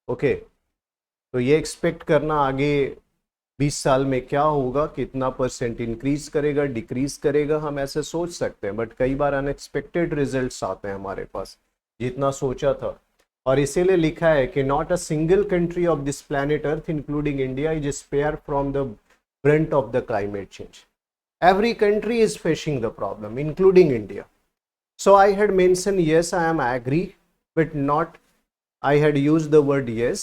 S1: Okay, तो ये expect करना आगे 20 साल में क्या होगा, कितना परसेंट इंक्रीज करेगा, डिक्रीज करेगा, हम ऐसे सोच सकते हैं, बट कई बार अनएक्सपेक्टेड रिजल्ट्स आते हैं हमारे पास जितना सोचा था. और इसीलिए लिखा है कि not a single country of this planet earth including India is spare from the brunt of the climate change. Every country is facing the problem including India. So I had mention yes I am agree, but not I had used the word yes.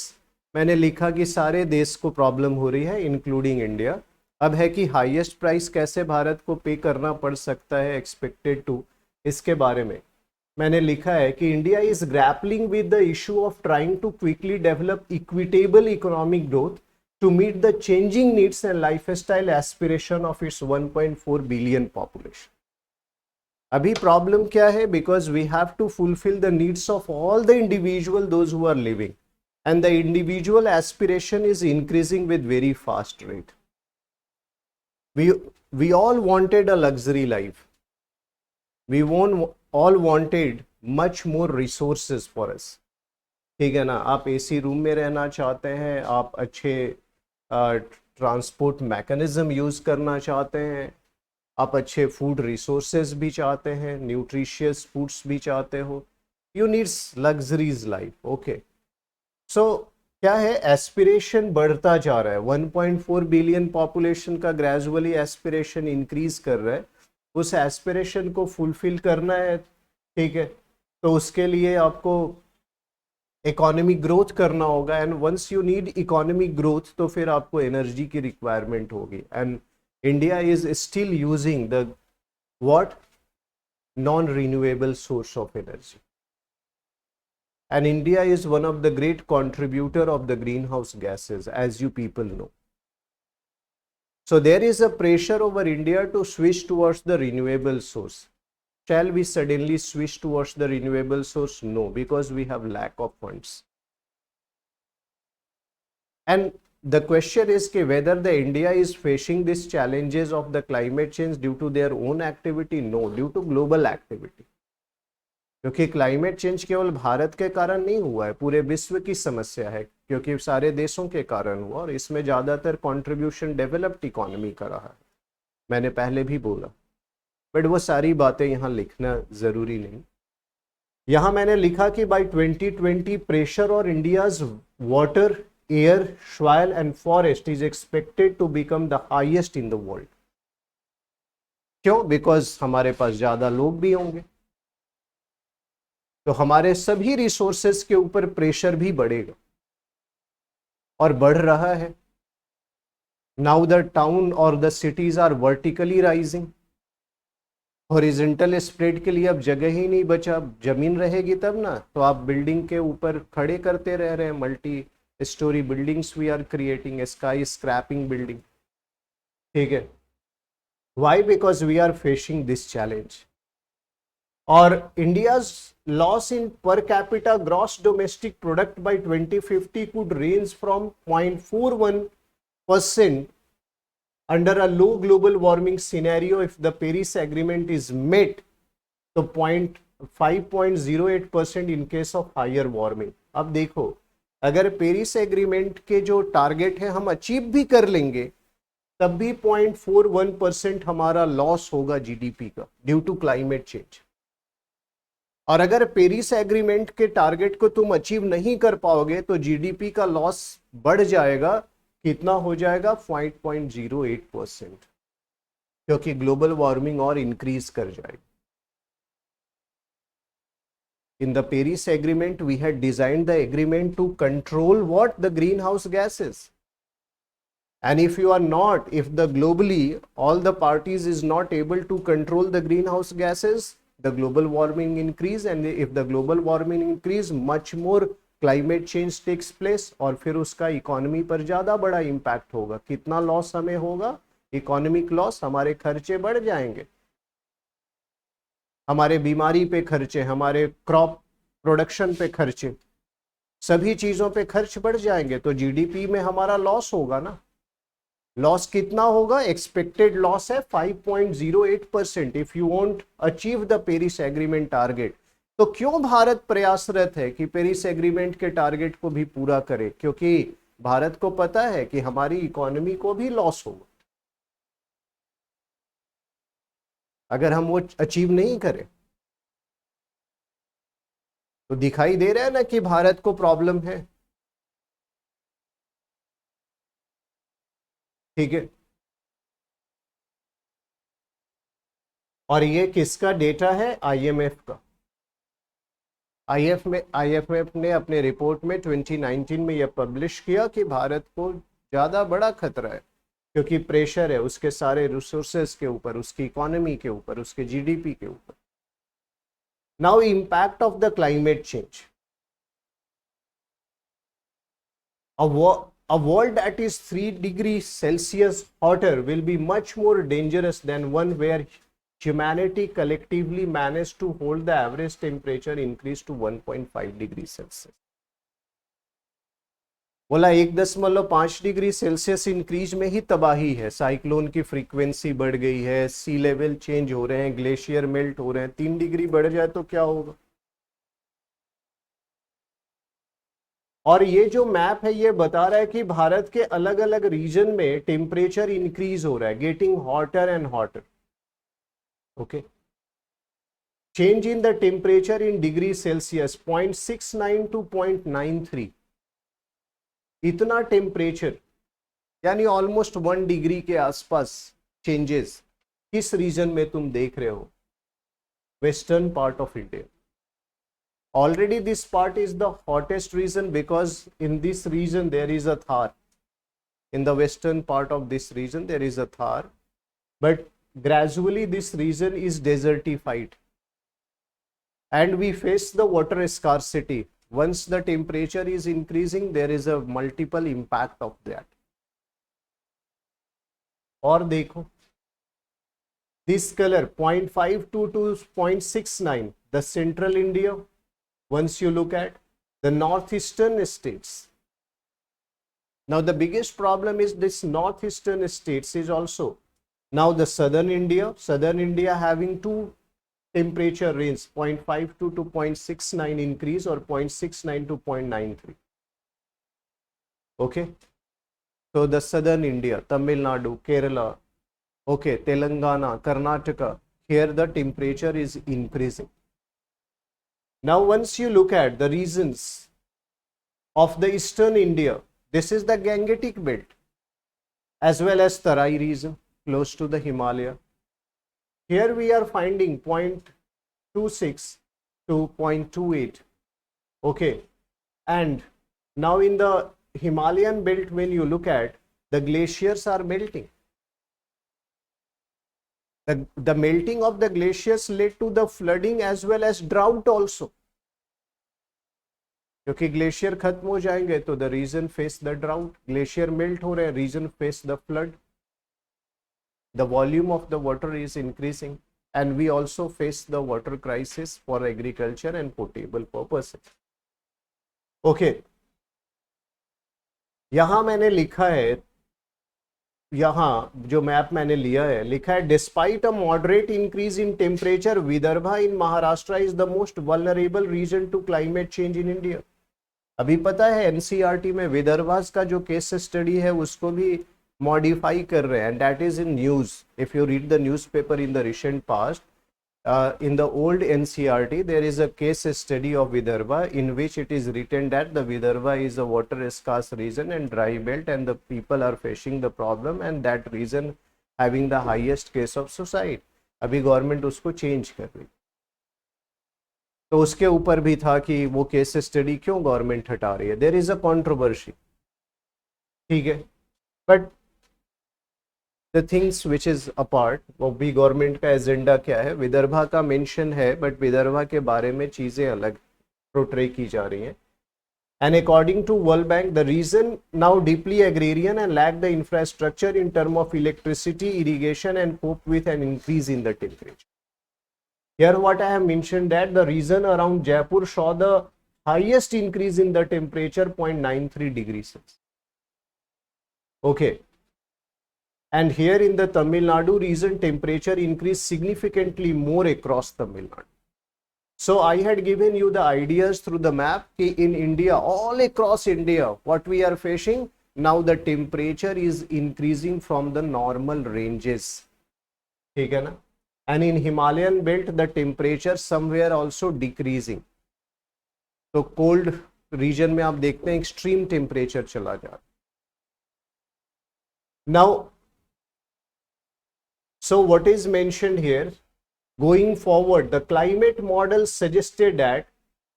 S1: मैंने लिखा कि सारे देश को problem हो रही है including India. अब है कि हाईएस्ट प्राइस कैसे भारत को पे करना पड़ सकता है एक्सपेक्टेड टू, इसके बारे में मैंने लिखा है कि India is grappling with the issue of trying to quickly develop equitable economic growth to meet the changing needs and lifestyle aspiration of its 1.4 billion population. अभी प्रॉब्लम क्या है? Because we have to fulfil the needs of all the individual those who are living, and the individual aspiration is increasing with very fast rate. we we all wanted a luxury life. We all wanted much more resources for us. ठीक है ना, आप AC room में रहना चाहते हैं, आप अच्छे ट्रांसपोर्ट मैकेनिज्म यूज करना चाहते हैं, आप अच्छे फूड रिसोर्सेज भी चाहते हैं, न्यूट्रिशियस फूड्स भी चाहते हो, you needs luxuries life. Okay, so क्या है, एस्पिरेशन बढ़ता जा रहा है, 1.4 बिलियन पॉपुलेशन का ग्रेजुअली एस्पिरेशन इंक्रीज कर रहा है। उस एस्पिरेशन को फुलफिल करना है, ठीक है, तो उसके लिए आपको इकोनॉमिक ग्रोथ करना होगा, and once you need economic growth तो फिर आपको एनर्जी की रिक्वायरमेंट होगी, and India is still using the what non renewable source of energy, and India is one of the great contributor of the greenhouse gases, as you people know. So there is a pressure over India to switch towards the renewable source. Shall we suddenly switch towards the renewable source? No, because we have lack of funds. And the question is whether the India is facing these challenges of the climate change due to their own activity? No, due to global activity. क्योंकि climate change केवल भारत के कारण नहीं हुआ है, पूरे विश्व की समस्या है, क्योंकि सारे देशों के कारण हुआ, और इसमें ज्यादातर कंट्रीब्यूशन डेवलप्ड इकोनॉमी का रहा है, मैंने पहले भी बोला, बट वो सारी बातें यहाँ लिखना जरूरी नहीं। यहाँ मैंने लिखा कि बाय 2020 प्रेशर और India's water, air, soil and forest is expected to become the highest in the world. क्यों? बिकॉज हमारे पास ज्यादा लोग भी होंगे, तो हमारे सभी रिसोर्सेस के ऊपर प्रेशर भी बढ़ेगा, और बढ़ रहा है। नाउ द टाउन और the cities are vertically rising, horizontal spread के लिए अब जगह ही नहीं बचा, जमीन रहेगी तब ना, तो आप बिल्डिंग के ऊपर खड़े करते रह रहे हैं, multi storey buildings we are creating, sky scraping building, ठीक है। Why? Because we are facing this challenge. और India's loss in per capita gross domestic product by 2050 could range from 0.41% under a low global warming scenario if the Paris Agreement is met, तो 5.08% in case of higher warming। अब देखो, अगर Paris agreement के जो target है हम achieve भी कर लेंगे, तब भी 0.41% हमारा लॉस होगा जीडीपी का ड्यू टू क्लाइमेट चेंज। और अगर पेरिस एग्रीमेंट के टारगेट को तुम अचीव नहीं कर पाओगे तो जीडीपी का लॉस बढ़ जाएगा, कितना हो जाएगा? 5.08%, क्योंकि ग्लोबल वार्मिंग और इंक्रीज कर जाएगी। In the Paris agreement we had designed the agreement to control what? The green house gases, and if you are not, if the globally all the parties is not able to control the greenhouse gases, the global warming increase, and if the global warming increase, much more climate change takes place, और फिर उसका economy पर ज्यादा बड़ा impact होगा। कितना loss हमें होगा? इकोनॉमिक लॉस, हमारे खर्चे बढ़ जाएंगे, हमारे बीमारी पे खर्चे, हमारे क्रॉप प्रोडक्शन पे खर्चे, सभी चीजों पे खर्च बढ़ जाएंगे, तो जीडीपी में हमारा लॉस होगा ना। लॉस कितना होगा? एक्सपेक्टेड लॉस है 5.08% if you want achieve the Paris agreement target. तो क्यों भारत प्रयासरत है कि पेरिस एग्रीमेंट के टारगेट को भी पूरा करे? क्योंकि भारत को पता है कि हमारी इकोनॉमी को भी लॉस होगा अगर हम वो अचीव नहीं करें। तो दिखाई दे रहा है ना कि भारत को प्रॉब्लम है, ठीक है। और ये किसका डेटा है? आईएमएफ का। आईएमएफ ने अपने रिपोर्ट में 2019 में यह पब्लिश किया कि भारत को ज्यादा बड़ा खतरा है, क्योंकि प्रेशर है उसके सारे रिसोर्सेस के ऊपर, उसकी इकोनॉमी के ऊपर, उसके जीडीपी के ऊपर। Now impact of the climate change. A world that is 3 degrees Celsius hotter will be much more dangerous than one where humanity collectively managed to hold the average temperature increase to 1.5 degrees Celsius. बोला 1.5 degree Celsius increase में ही तबाही है, cyclone की frequency बढ़ गई है, सी level change हो रहे हैं, ग्लेशियर मेल्ट हो रहे हैं, 3 डिग्री बढ़ जाए तो क्या होगा। और ये जो मैप है ये बता रहा है कि भारत के अलग अलग रीजन में टेम्परेचर इंक्रीज हो रहा है, getting hotter and hotter. Okay, change in the temperature in degree Celsius 0.69 to 0.93, इतना टेम्परेचर यानी ऑलमोस्ट 1 डिग्री के आसपास चेंजेस किस रीजन में तुम देख रहे हो, western part of India. Already this part is the hottest region because in this region there is a Thar. In the western part of this region there is a Thar, but gradually this region is desertified and we face the water scarcity. Once the temperature is increasing, there is a multiple impact of that. और देखो this color 0.52 to 0.69, the central India. Once you look at the northeastern states, now the biggest problem is this northeastern states is also now the southern India having two temperature range 0.52 to 0.69 increase or 0.69 to 0.93. Okay, so the southern India, Tamil Nadu, Kerala, okay, Telangana, Karnataka, here the temperature is increasing. Now once you look at the regions of the eastern India, this is the Gangetic belt as well as Tarai region close to the Himalaya. Here we are finding 0.26 to 0.28. Okay, and now in the Himalayan belt when you look at, the glaciers are melting. The melting of the glaciers led to the flooding as well as drought also. क्योंकि glacier खत्म हो जाएंगे तो the region face the drought, glacier melt हो रहे हैं, region face the flood, the volume of the water is increasing and we also face the water crisis for agriculture and portable purposes. Okay, यहां मैंने लिखा है, यहां जो map मैंने लिया है लिखा है despite a moderate increase in temperature Vidarbha in Maharashtra is the most vulnerable region to climate change in India. अभी पता है एनसीईआरटी में विदर्भास का जो केस स्टडी है उसको भी मॉडिफाई कर रहे हैं, and that is in news. If you read the newspaper in the recent past, in the old NCERT there is a case study of Vidarbha in which it is written that the Vidarbha is a water scarce region and dry belt and the people are facing the problem and that region having the highest case of suicide. अभी government उसको change कर रही, तो उसके ऊपर भी था कि वो केस स्टडी क्यों गवर्नमेंट हटा रही है, देयर इज अ कंट्रोवर्सी। ठीक है, but the things which is apart, वो भी गवर्नमेंट का एजेंडा क्या है, विदर्भा का मेंशन है बट विदर्भा के बारे में चीजें अलग प्रोट्रे की जा रही हैं। And according to World Bank, the region now deeply agrarian and lack the infrastructure in terms of electricity, irrigation and cope with an increase in the temperature. Here what I have mentioned that the region around Jaipur saw the highest increase in the temperature 0.93 degrees Celsius. Okay. And here in the Tamil Nadu region, temperature increased significantly more across Tamil Nadu. So I had given you the ideas through the map in India, all across India, what we are facing now, the temperature is increasing from the normal ranges. ठीक है ना? And in Himalayan belt, the temperature somewhere also decreasing. तो cold region में आप देखते हैं extreme temperature चला जा रहा। Now, so what is mentioned here? Going forward, the climate model suggested that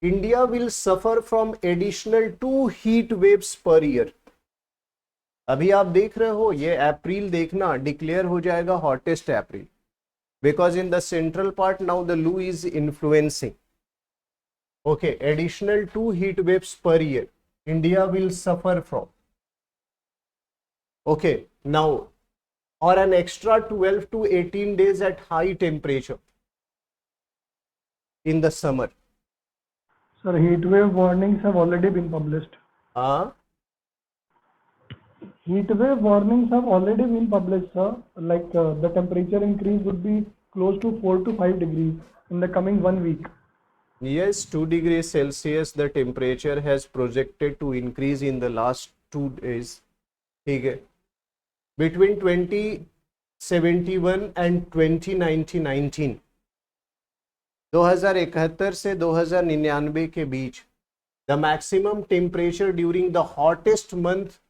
S1: India will suffer from additional 2 heat waves per year. अभी आप देख रहे हो ये अप्रैल देखना डिक्लेयर हो जाएगा hottest April, because in the central part now the loo is influencing. Okay, additional 2 heat waves per year India will suffer from. Okay, now or an extra 12 to 18 days at high temperature in the summer.
S2: Sir, heat wave warnings have already been published. Heat wave warnings have already been published, sir. Like the temperature increase would be close to 4 to 5 degrees in the coming 1 week.
S1: Yes, 2 degrees Celsius the temperature has projected to increase in the last 2 days. ठीक है, between 2071 and 2019, 2071 से 2099 के बीच the maximum temperature during the hottest month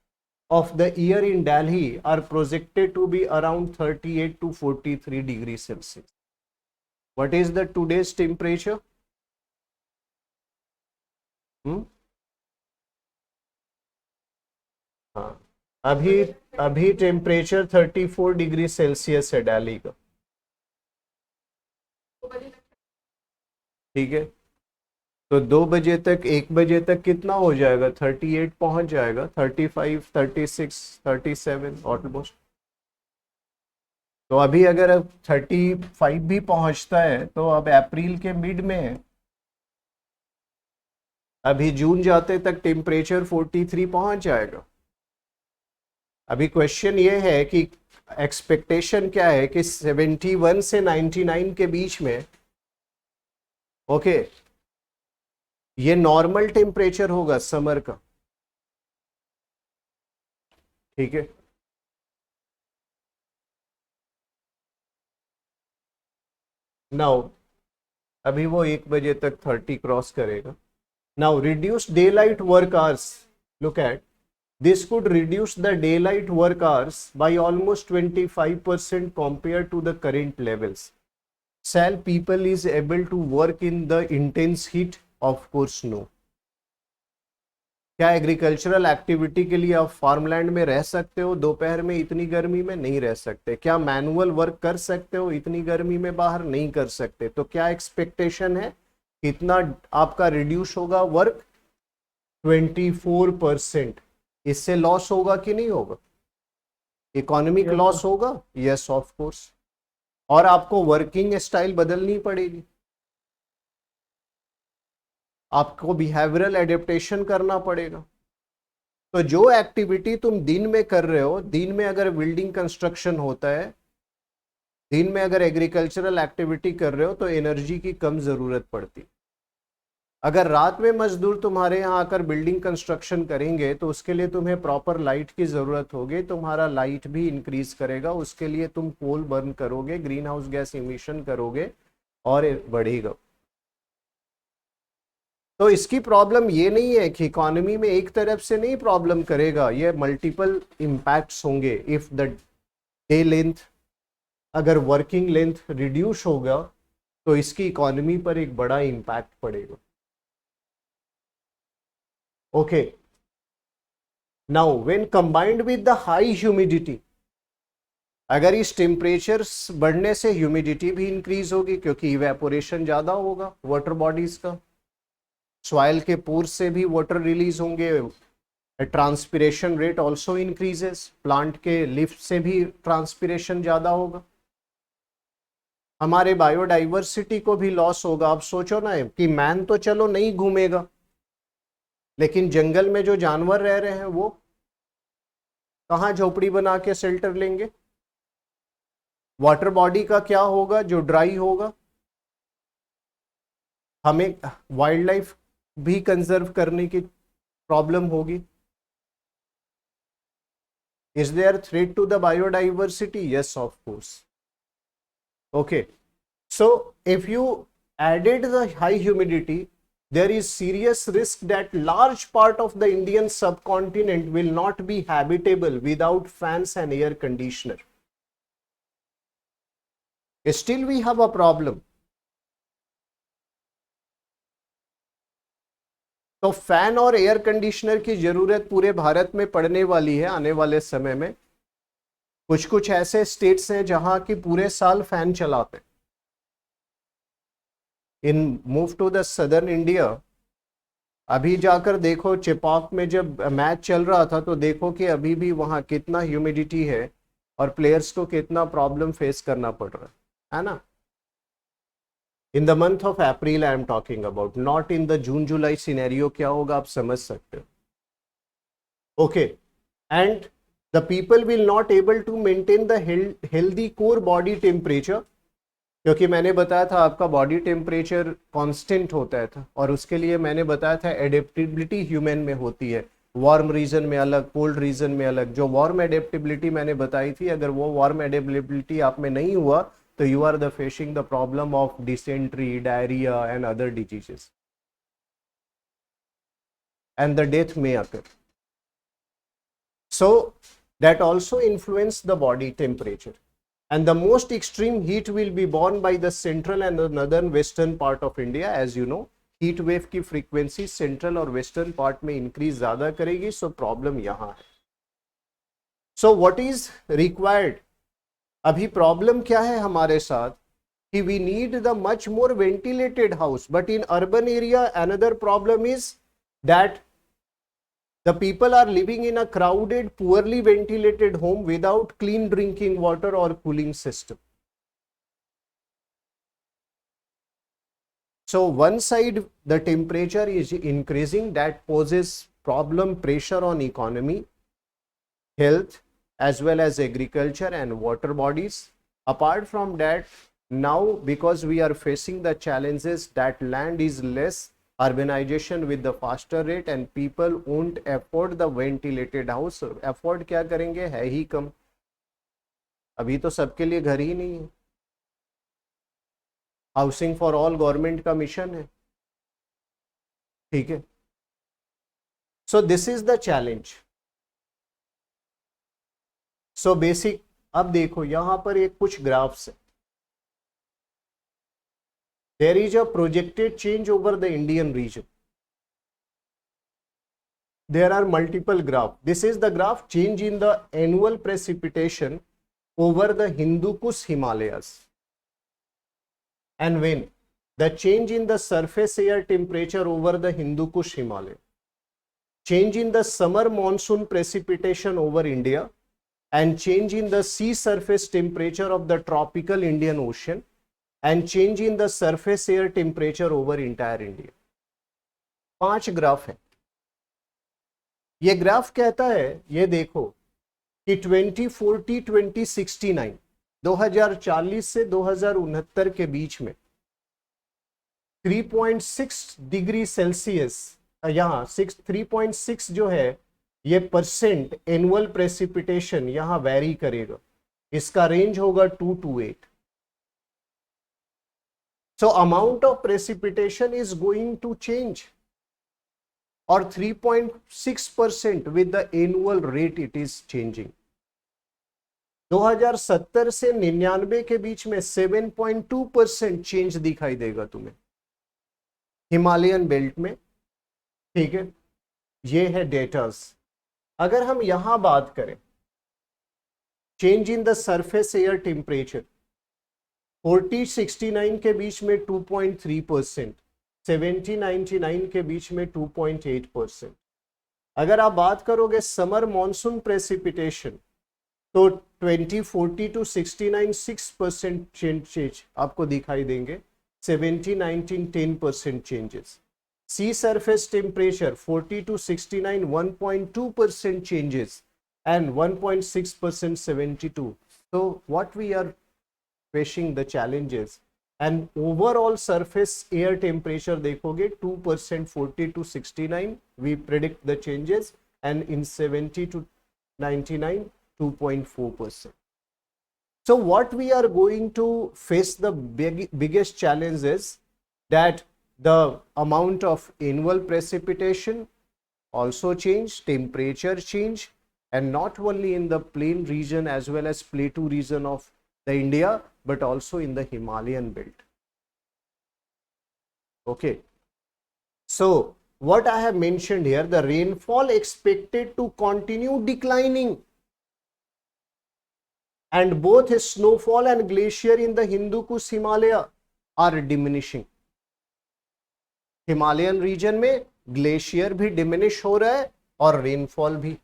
S1: of the year in Delhi are projected to be around 38 to 43 degrees Celsius. What is the today's temperature? हाँ, अभी अभी temperature 34 degree Celsius है दिल्ली का। ठीक है, तो 2 बजे तक 1 बजे तक कितना हो जाएगा? 38 पहुंच जाएगा, 35 36 37 ऑलमोस्ट। तो अभी अगर अब 35 भी पहुंचता है तो अब अप्रैल के मिड में है, अभी जून जाते तक टेम्परेचर 43 पहुंच जाएगा। अभी क्वेश्चन ये है कि एक्सपेक्टेशन क्या है कि 71 से 99 के बीच में, ओके, ये नॉर्मल टेम्परेचर होगा समर का। ठीक है, नाउ अभी वो 1 बजे तक 30 क्रॉस करेगा। Now reduce day light work hours, look at this could reduce the daylight work hours by almost 25% compared to the current levels. Shall people is able to work in the intense heat? Of course no. क्या agricultural activity के लिए आप farmland में रह सकते हो? दोपहर में इतनी गर्मी में नहीं रह सकते। क्या मैनुअल वर्क कर सकते हो? इतनी गर्मी में बाहर नहीं कर सकते। तो क्या एक्सपेक्टेशन है, कितना आपका रिड्यूस होगा वर्क? 24%। इससे लॉस होगा कि नहीं होगा? इकोनॉमिक लॉस होगा? Yes of course. और आपको वर्किंग स्टाइल बदलनी पड़ेगी, आपको बिहेवियरल एडेप्टेशन करना पड़ेगा। तो जो एक्टिविटी तुम दिन में कर रहे हो, दिन में अगर बिल्डिंग कंस्ट्रक्शन होता है, दिन में अगर एग्रीकल्चरल एक्टिविटी कर रहे हो तो एनर्जी की कम जरूरत पड़ती। अगर रात में मजदूर तुम्हारे यहाँ आकर बिल्डिंग कंस्ट्रक्शन करेंगे तो उसके लिए तुम्हें प्रॉपर लाइट की जरूरत होगी, तुम्हारा लाइट भी इंक्रीज करेगा, उसके लिए तुम कोल बर्न करोगे, ग्रीन हाउस गैस इमिशन करोगे और बढ़ेगा। तो इसकी प्रॉब्लम ये नहीं है कि इकोनॉमी में एक तरफ से नहीं प्रॉब्लम करेगा, ये मल्टीपल इंपैक्ट्स होंगे। इफ द डे लेंथ, अगर वर्किंग लेंथ रिड्यूस होगा तो इसकी इकोनॉमी पर एक बड़ा इंपैक्ट पड़ेगा। Okay, now when combined with the high humidity, अगर इस टेम्परेचर बढ़ने से ह्यूमिडिटी भी इंक्रीज होगी क्योंकि इवेपोरेशन ज्यादा होगा वाटर बॉडीज का, सॉइल के पोर से भी वाटर रिलीज होंगे, transpiration rate also increases, plant के लिफ्ट से भी ट्रांसपिरेशन ज्यादा होगा, हमारे बायोडाइवर्सिटी को भी लॉस होगा। आप सोचो ना कि मैन तो चलो नहीं घूमेगा, लेकिन जंगल में जो जानवर रह रहे हैं वो कहाँ झोपड़ी बना के शेल्टर लेंगे? वाटर बॉडी का क्या होगा जो ड्राई होगा? हमें वाइल्ड लाइफ भी कंजर्व करने की प्रॉब्लम होगी। Is there threat to the biodiversity? Yes of course. Okay, so if you added the high humidity, there is serious risk that large part of the Indian subcontinent will not be habitable without fans and air conditioner. Still we have a problem. तो fan और air conditioner की जरूरत पूरे भारत में पड़ने वाली है आने वाले समय में। कुछ कुछ ऐसे स्टेट्स हैं जहां की पूरे साल फैन चलाते हैं। In move to the southern India, अभी जाकर देखो चिपॉक में जब मैच चल रहा था तो देखो कि अभी भी वहां कितना ह्यूमिडिटी है और प्लेयर्स को कितना प्रॉब्लम फेस करना पड़ रहा है ना। In the month of April I am talking about, not in the June July scenario क्या होगा आप समझ सकते हो। Okay, and The people will not able to maintain the healthy core body temperature, क्योंकि मैंने बताया था आपका बॉडी टेम्परेचर कांस्टेंट होता था, और उसके लिए मैंने बताया था एडेप्टेबिलिटी ह्यूमन में होती है, वार्म रीजन में अलग, कोल्ड रीजन में अलग. जो वार्म एडेप्टेबिलिटी मैंने बताई थी, अगर वो वार्म एडेप्टेबिलिटी आप में नहीं हुआ तो you are the facing the problem of dysentery, diarrhoea and other diseases, and the death may occur. So that also influence the body temperature, and the most extreme heat will be borne by the central and the northern western part of India. As you know, heat wave की frequency central और western part में increase ज़्यादा करेगी, so problem यहाँ है. So what is required? अभी problem क्या है हमारे साथ कि we need the much more ventilated house, but in urban area another problem is that the people are living in a crowded, poorly ventilated home without clean drinking water or cooling system. So one side the temperature is increasing, that poses problem, pressure on economy, health, as well as agriculture and water bodies. Apart from that, now because we are facing the challenges that land is less, urbanization with the faster rate, and people won't afford the ventilated house. afford क्या करेंगे, है ही कम. अभी तो सबके लिए घर ही नहीं है. हाउसिंग फॉर ऑल गवर्नमेंट का मिशन है, ठीक है. So this is the challenge. So basic, अब देखो यहां पर एक कुछ ग्राफ्स है. There is a projected change over the Indian region. There are multiple graphs. This is the graph change in the annual precipitation over the Hindu Kush Himalayas. And when the change in the surface air temperature over the Hindu Kush Himalaya, change in the summer monsoon precipitation over India, and change in the sea surface temperature of the tropical Indian Ocean, and change in the surface air temperature over entire India. 5 graph है. ये graph कहता है, ये देखो कि 2040 2069 2040 से 2069 के बीच में 3.6 डिग्री सेल्सियस, यहाँ 3.6 जो है ये परसेंट एनुअल प्रेसिपिटेशन यहाँ वेरी करेगा. इसका रेंज होगा 2 to 8. So amount of precipitation is going to change, or 3.6% with the annual rate it is changing. 2070 से 99 के बीच में 7.2% चेंज दिखाई देगा तुम्हें हिमालयन बेल्ट में, ठीक है. ये है डेटास. अगर हम यहां बात करें change in the surface air temperature 40-69 के बीच में 2.3%, 70-99 के बीच में 2.8%. अगर आप बात करोगे समर मॉनसून प्रेसिपिटेशन तो 2040 to 69 6% चेंज आपको दिखाई देंगे, 70-19 10% changes. Sea surface temperature 40 to 69 1.2% changes, and 1.6% 72. So what we are facing the challenges, and overall surface air temperature देखोगे 2% 40 to 69 we predict the changes, and in 70 to 99 2.4%. So what we are going to face, the biggest challenge is that the amount of annual precipitation also change, temperature change, and not only in the plain region as well as plateau region of the India, but also in the Himalayan belt. Okay. So what I have mentioned here, the rainfall expected to continue declining, and both snowfall and glacier in the Hindu Kush Himalaya are diminishing. Himalayan region में glacier भी diminish हो रहा है और rainfall भी.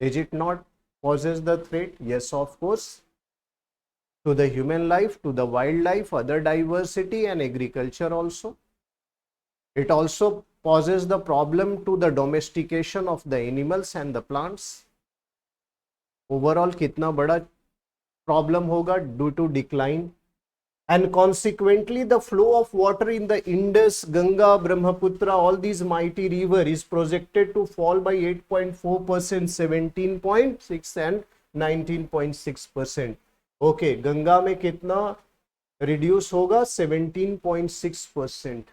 S1: Is it not poses the threat? Yes, of course. To the human life, to the wildlife, other diversity, and agriculture also. It also poses the problem to the domestication of the animals and the plants. Overall कितना बड़ा problem होगा due to decline, and consequently the flow of water in the Indus, Ganga, Brahmaputra, all these mighty river is projected to fall by 8.4%, 17.6 and 19.6%. okay, Ganga में कितना reduce होगा 17.6%,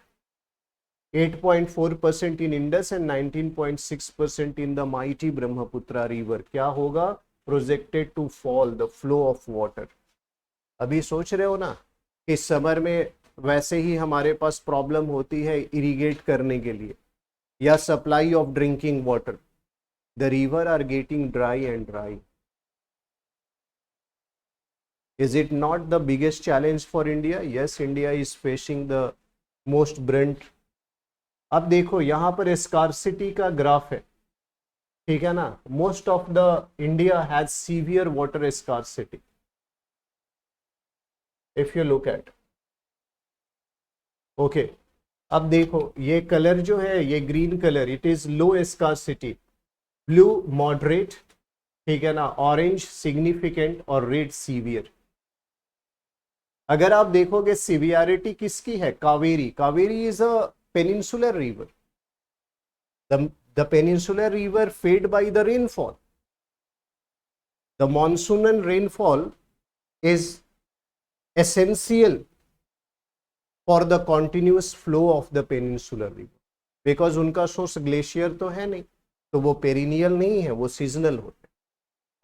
S1: 8.4% in Indus and 19.6% in the mighty Brahmaputra river. क्या होगा? projected to fall the flow of water. अभी सोच रहे हो ना कि समर में वैसे ही हमारे पास प्रॉब्लम होती है इरिगेट करने के लिए या supply of drinking water. The river are getting dry and dry. Is it not the biggest challenge for India? Yes, India is facing the most brunt. अब देखो यहां पर स्कार्सिटी का ग्राफ है, ठीक है ना. Most of the India has severe water scarcity. if you look at, okay, अब देखो ये कलर जो है, ये green colour, it is low scarcity, blue moderate, ठीक है ना, ऑरेंज सिग्निफिकेंट और रेड सीवियर. अगर आप देखोगे सीवियरिटी किसकी है? Kaveri. Kaveri is a peninsular river. the peninsular river fed by the rainfall. The monsoon rainfall is essential for the continuous flow of the peninsular river, because उनका सोर्स ग्लेशियर तो है नहीं, तो वो पेरिनियल नहीं है, वो सीजनल होते हैं.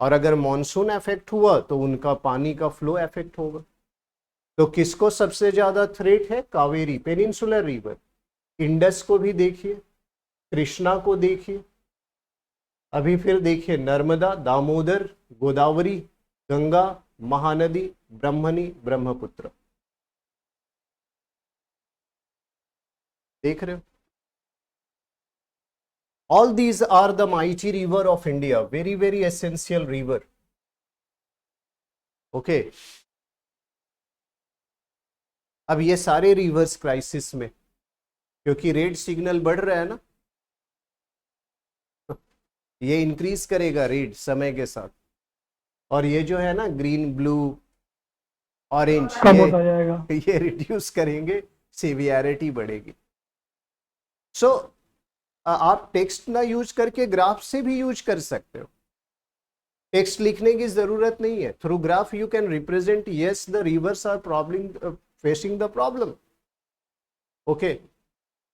S1: और अगर मॉनसून इफेक्ट हुआ तो उनका पानी का फ्लो इफेक्ट होगा. तो किसको सबसे ज्यादा थ्रेट है? Kaveri, peninsular river. इंडस को भी देखिए, कृष्णा को देखिए, अभी फिर देखिए नर्मदा, दामोदर, गोदावरी, गंगा, महानदी, ब्रह्मणी, ब्रह्मपुत्र. देख रहे हो? All these are the mighty river of India, very very essential river. Okay, अब ये सारे रिवर्स क्राइसिस में, क्योंकि रेड सिग्नल बढ़ रहा है ना, ये इंक्रीज करेगा रेड समय के साथ, और ये जो है ना ग्रीन, ब्लू, ऑरेंज,
S2: कम होता जाएगा,
S1: ये रिड्यूस करेंगे, सीवियरिटी बढ़ेगी. सो आप टेक्स्ट ना यूज करके ग्राफ से भी यूज कर सकते हो. टेक्स्ट लिखने की जरूरत नहीं है. Through graph you can represent, yes the rivers are problem facing the problem. Okay,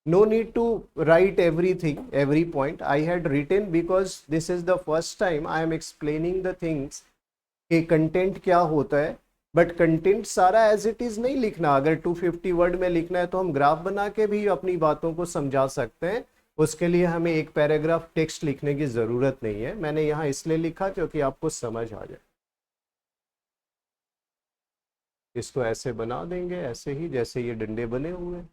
S1: no need to write everything, every point. I had written because this is the first time I am explaining the things कि content क्या होता है. But content सारा as it is नहीं लिखना. अगर 250 word में लिखना है तो हम ग्राफ बना के भी अपनी बातों को समझा सकते हैं. उसके लिए हमें एक पैराग्राफ टेक्स्ट लिखने की जरूरत नहीं है. मैंने यहाँ इसलिए लिखा क्योंकि आपको समझ आ जाए. इसको ऐसे बना देंगे, ऐसे ही जैसे ये डंडे बने हुए हैं.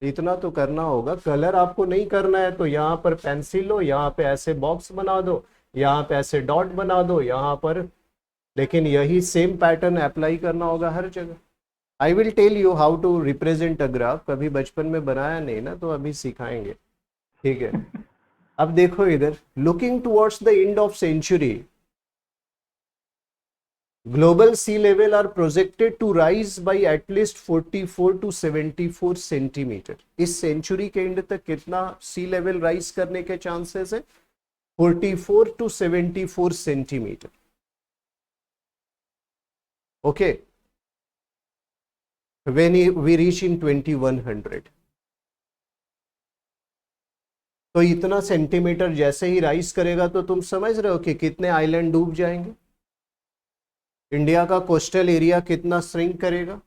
S1: इतना तो करना होगा. कलर आपको नहीं करना है तो यहाँ पर पेंसिल लो, यहाँ पे ऐसे बॉक्स बना दो, यहाँ पे ऐसे डॉट बना दो, यहाँ पर. लेकिन यही सेम पैटर्न अप्लाई करना होगा हर जगह. I will tell you how to represent a graph. कभी बचपन में बनाया नहीं ना, तो अभी सिखाएंगे, ठीक है. अब देखो इधर, looking towards the end of century, global sea level are projected to rise by at least 44 to 74 centimetre. इस सेंचुरी के एंड तक कितना सी लेवल राइज करने के चांसेस है? 44 to 74 centimetre. Okay, when we reach in 2100, तो इतना सेंटीमीटर जैसे ही राइज करेगा तो तुम समझ रहे हो कि कितने आइलैंड डूब जाएंगे. इंडिया का कोस्टल एरिया कितना श्रिंक करेगा.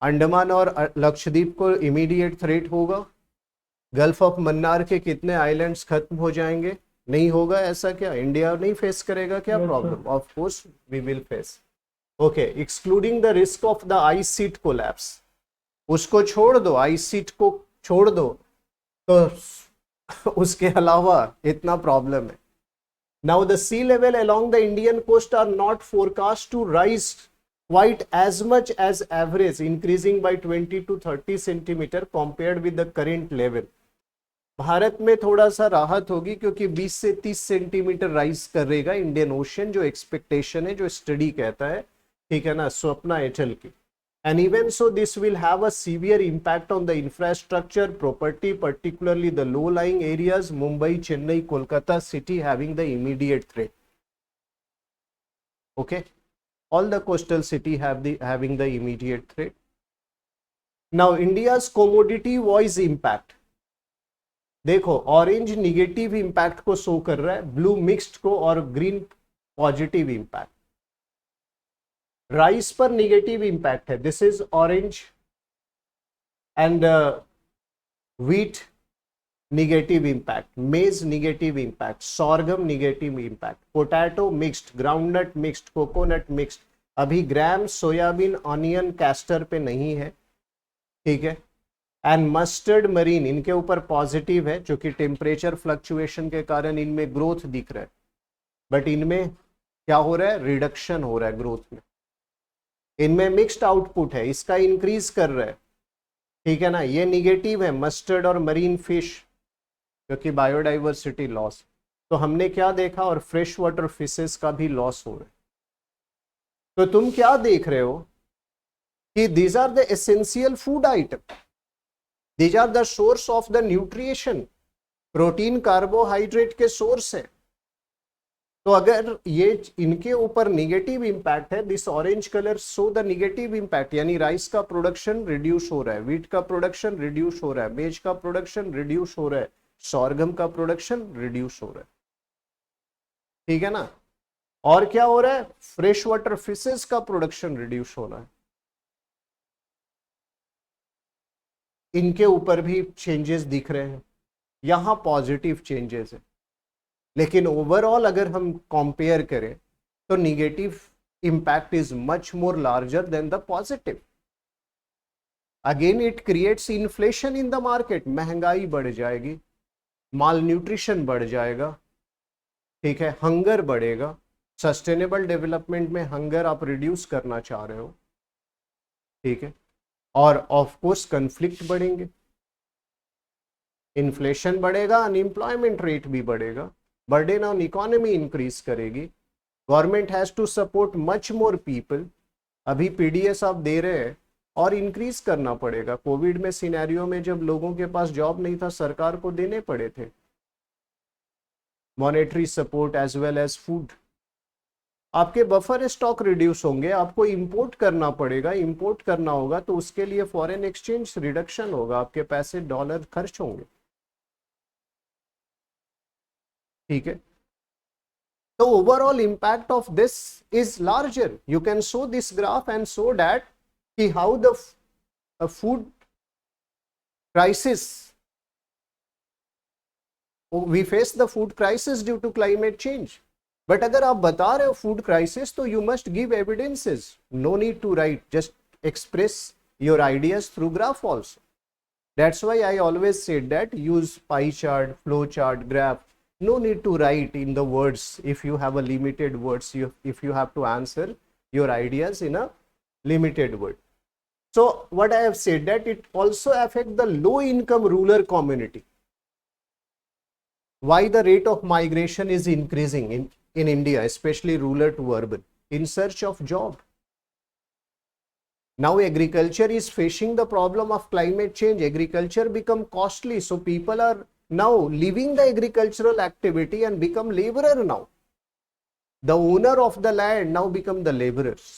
S1: अंडमान और लक्षद्वीप को इमीडिएट थ्रेट होगा. गल्फ ऑफ मन्नार के कितने आइलैंड्स खत्म हो जाएंगे. नहीं होगा ऐसा क्या? इंडिया नहीं फेस करेगा क्या problem? Of course we will face. Okay, excluding the risk of the ice sheet collapse. उसको छोड़ दो, आइस शीट को छोड़ दो, तो उसके अलावा इतना प्रॉब्लम है. Now the sea level along the Indian coast are not forecast to rise quite as much as average, increasing by 20 to 30 centimeter compared with the current level. Bharat में थोड़ा सा राहत होगी क्योंकि 20 से 30 सेंटीमीटर राइज करेगा इंडियन ओशन, जो expectation है, जो स्टडी कहता है, ठीक है ना, स्वप्ना एचल की. And even so, this will have a severe impact on the infrastructure, property, particularly the low-lying areas, Mumbai, Chennai, Kolkata city having the immediate threat. Okay, all the coastal city having the immediate threat. Now, India's commodity-wise impact. देखो, orange negative impact को show कर रहा है, blue mixed को, और green positive impact. Rice पर negative impact है, this is orange, and wheat negative impact, maize negative impact, sorghum negative impact, potato mixed, groundnut mixed, coconut mixed. अभी gram, soybean, onion, castor पे नहीं है, ठीक है. एंड मस्टर्ड, मरीन, इनके ऊपर पॉजिटिव है, जो कि टेम्परेचर फ्लक्चुएशन के कारण इनमें ग्रोथ दिख रहा है, बट इनमें क्या हो रहा है, रिडक्शन हो रहा है ग्रोथ में. इनमें मिक्स्ड आउटपुट है, इसका इंक्रीज कर रहा है, ठीक है ना. ये निगेटिव है, मस्टर्ड और मरीन फिश, क्योंकि बायोडाइवर्सिटी लॉस. तो हमने क्या देखा, और फ्रेश वाटर फिशेस का भी लॉस हो रहा है. तो तुम क्या देख रहे हो कि these are the essential food item, these are the source of the nutrition. Protein carbohydrate के सोर्स है. तो अगर ये इनके ऊपर निगेटिव इंपैक्ट है, this orange colour show the negative impact, यानी राइस का प्रोडक्शन रिड्यूस हो रहा है, व्हीट का प्रोडक्शन रिड्यूस हो रहा है, मेज का प्रोडक्शन रिड्यूस हो रहा है, सॉर्गम का प्रोडक्शन रिड्यूस हो रहा है, ठीक है ना. और क्या हो रहा है, फ्रेश वाटर फिशेस का प्रोडक्शन रिड्यूस हो रहा है. इनके ऊपर भी चेंजेस दिख रहे हैं, यहां पॉजिटिव चेंजेस है. लेकिन ओवरऑल अगर हम कंपेयर करें तो negative impact is much more larger than the positive. Again it creates inflation in the market, महंगाई बढ़ जाएगी, माल न्यूट्रिशन बढ़ जाएगा, ठीक है, हंगर बढ़ेगा. सस्टेनेबल डेवलपमेंट में हंगर आप रिड्यूस करना चाह रहे हो, ठीक है, और ऑफ कोर्स कन्फ्लिक्ट बढ़ेंगे, इन्फ्लेशन बढ़ेगा, अनएम्प्लॉयमेंट रेट भी बढ़ेगा, बर्डन ऑन इकोनॉमी इंक्रीज करेगी. Government has to support much more people. अभी पीडीएस आप दे रहे हैं और इंक्रीज करना पड़ेगा. कोविड में सिनेरियो में जब लोगों के पास जॉब नहीं था, सरकार को देने पड़े थे monetary support as well as food. आपके बफर स्टॉक रिड्यूस होंगे, आपको इंपोर्ट करना पड़ेगा, इंपोर्ट करना होगा तो उसके लिए फॉरेन एक्सचेंज रिडक्शन होगा, आपके पैसे डॉलर खर्च होंगे, ठीक है. तो overall impact of this is larger. You can show this graph and show that कि how the food crisis, we face the food crisis due to climate change. But अगर आप बता रहे हो फूड क्राइसिस, तो you must give evidences. No need to write, just express your ideas through graph also. That's why I always said that use pie chart, flow chart, graph. No need to write in the words if you have a limited words, if you have to answer your ideas in a limited word. So what I have said that it also affects the low income rural community. Why the rate of migration is increasing in India, especially rural to urban, in search of job. Now agriculture is facing the problem of climate change. Agriculture become costly, so people are now leaving the agricultural activity and become laborer now. The owner of the land now become the laborers.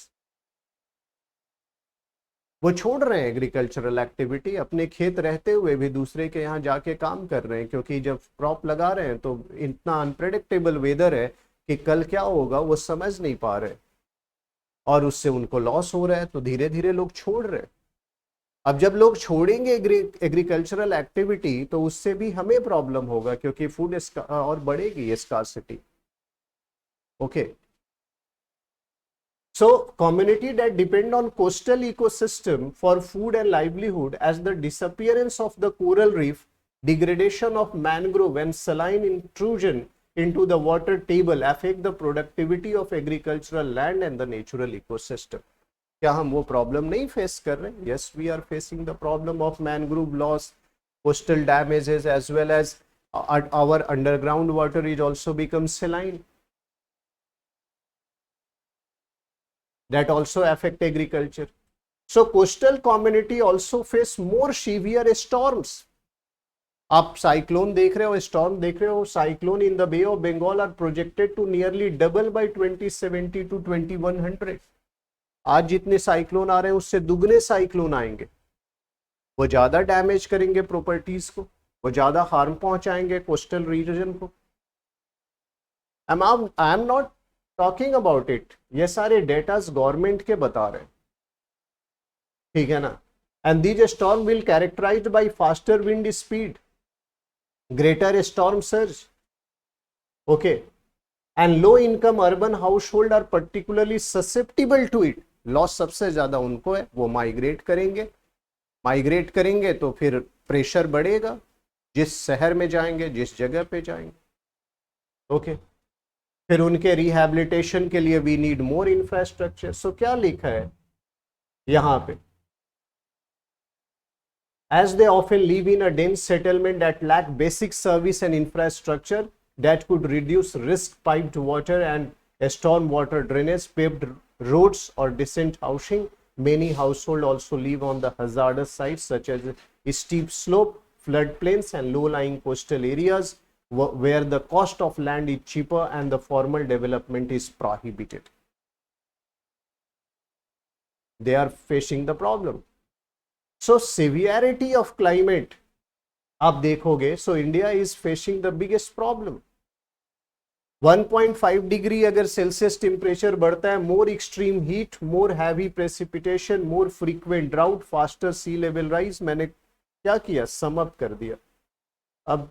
S1: वो छोड़ रहे हैं agricultural activity, अपने खेत रहते हुए भी दूसरे के यहाँ जाके काम कर रहे हैं, क्योंकि जब क्रॉप लगा रहे हैं तो इतना अनप्रेडिक्टेबल वेदर है कि कल क्या होगा वो समझ नहीं पा रहे, और उससे उनको लॉस हो रहा है, तो धीरे धीरे लोग छोड़ रहे हैं. अब जब लोग छोड़ेंगे एग्रीकल्चरल एक्टिविटी तो उससे भी हमें प्रॉब्लम होगा, क्योंकि फूड और बढ़ेगी scarcity. Okay, so community that depend on coastal ecosystem for food and livelihood, as the disappearance of the coral reef, degradation of mangrove and saline intrusion into the water table affect the productivity of agricultural land and the natural ecosystem. क्या हम वो problem नहीं face कर रहे? Yes, we are facing the problem of mangrove loss, coastal damages, as well as our underground water is also become saline. That also affect agriculture. So coastal community also face more severe storms. आप cyclone देख रहे हो, storm देख रहे हो, cyclone in the Bay of Bengal are projected to nearly double by 2070 to 2100. आज जितने cyclone आ रहे हैं उससे दुगने साइक्लोन आएंगे. वो ज्यादा डैमेज करेंगे प्रॉपर्टीज को, वो ज्यादा हार्म पहुंचाएंगे कोस्टल रीजन को. I am not talking about it, ये सारे डेटास गवर्नमेंट के बता रहे हैं, ठीक है ना. And these storm will characterized by faster wind speed, greater storm surge, okay, and low income urban household are particularly susceptible to it. Loss सबसे ज्यादा उनको है, वो माइग्रेट करेंगे तो फिर प्रेशर बढ़ेगा जिस शहर में जाएंगे, जिस जगह पे जाएंगे, ओके. फिर उनके रिहैबिलिटेशन के लिए वी नीड मोर इंफ्रास्ट्रक्चर. सो क्या लिखा है यहां पे? As they often live in a dense settlement that lack basic service and infrastructure that could reduce risk, piped water and storm water drainage, paved roads or decent housing. Many households also live on the hazardous sites such as steep slope, floodplains and low-lying coastal areas where the cost of land is cheaper and the formal development is prohibited. They are facing the problem. So severity of climate आप देखोगे, so India is facing the biggest problem. 1.5 degree अगर Celsius temperature बढ़ता है, more extreme heat, more heavy precipitation, more frequent drought, faster sea level rise. मैंने क्या किया? Sum up कर दिया. अब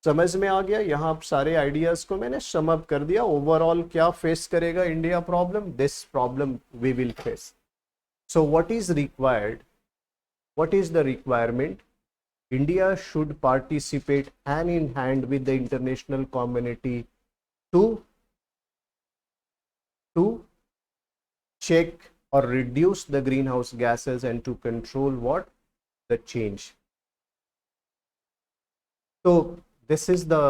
S1: समझ में आ गया? यहाँ सारे आइडियाज को मैंने सम अप कर दिया. ओवरऑल क्या फेस करेगा India problem? This problem we will face. So what is required? What is the requirement? India should participate hand in hand with the international community to check or reduce the greenhouse gases and to control what? The change. So this is the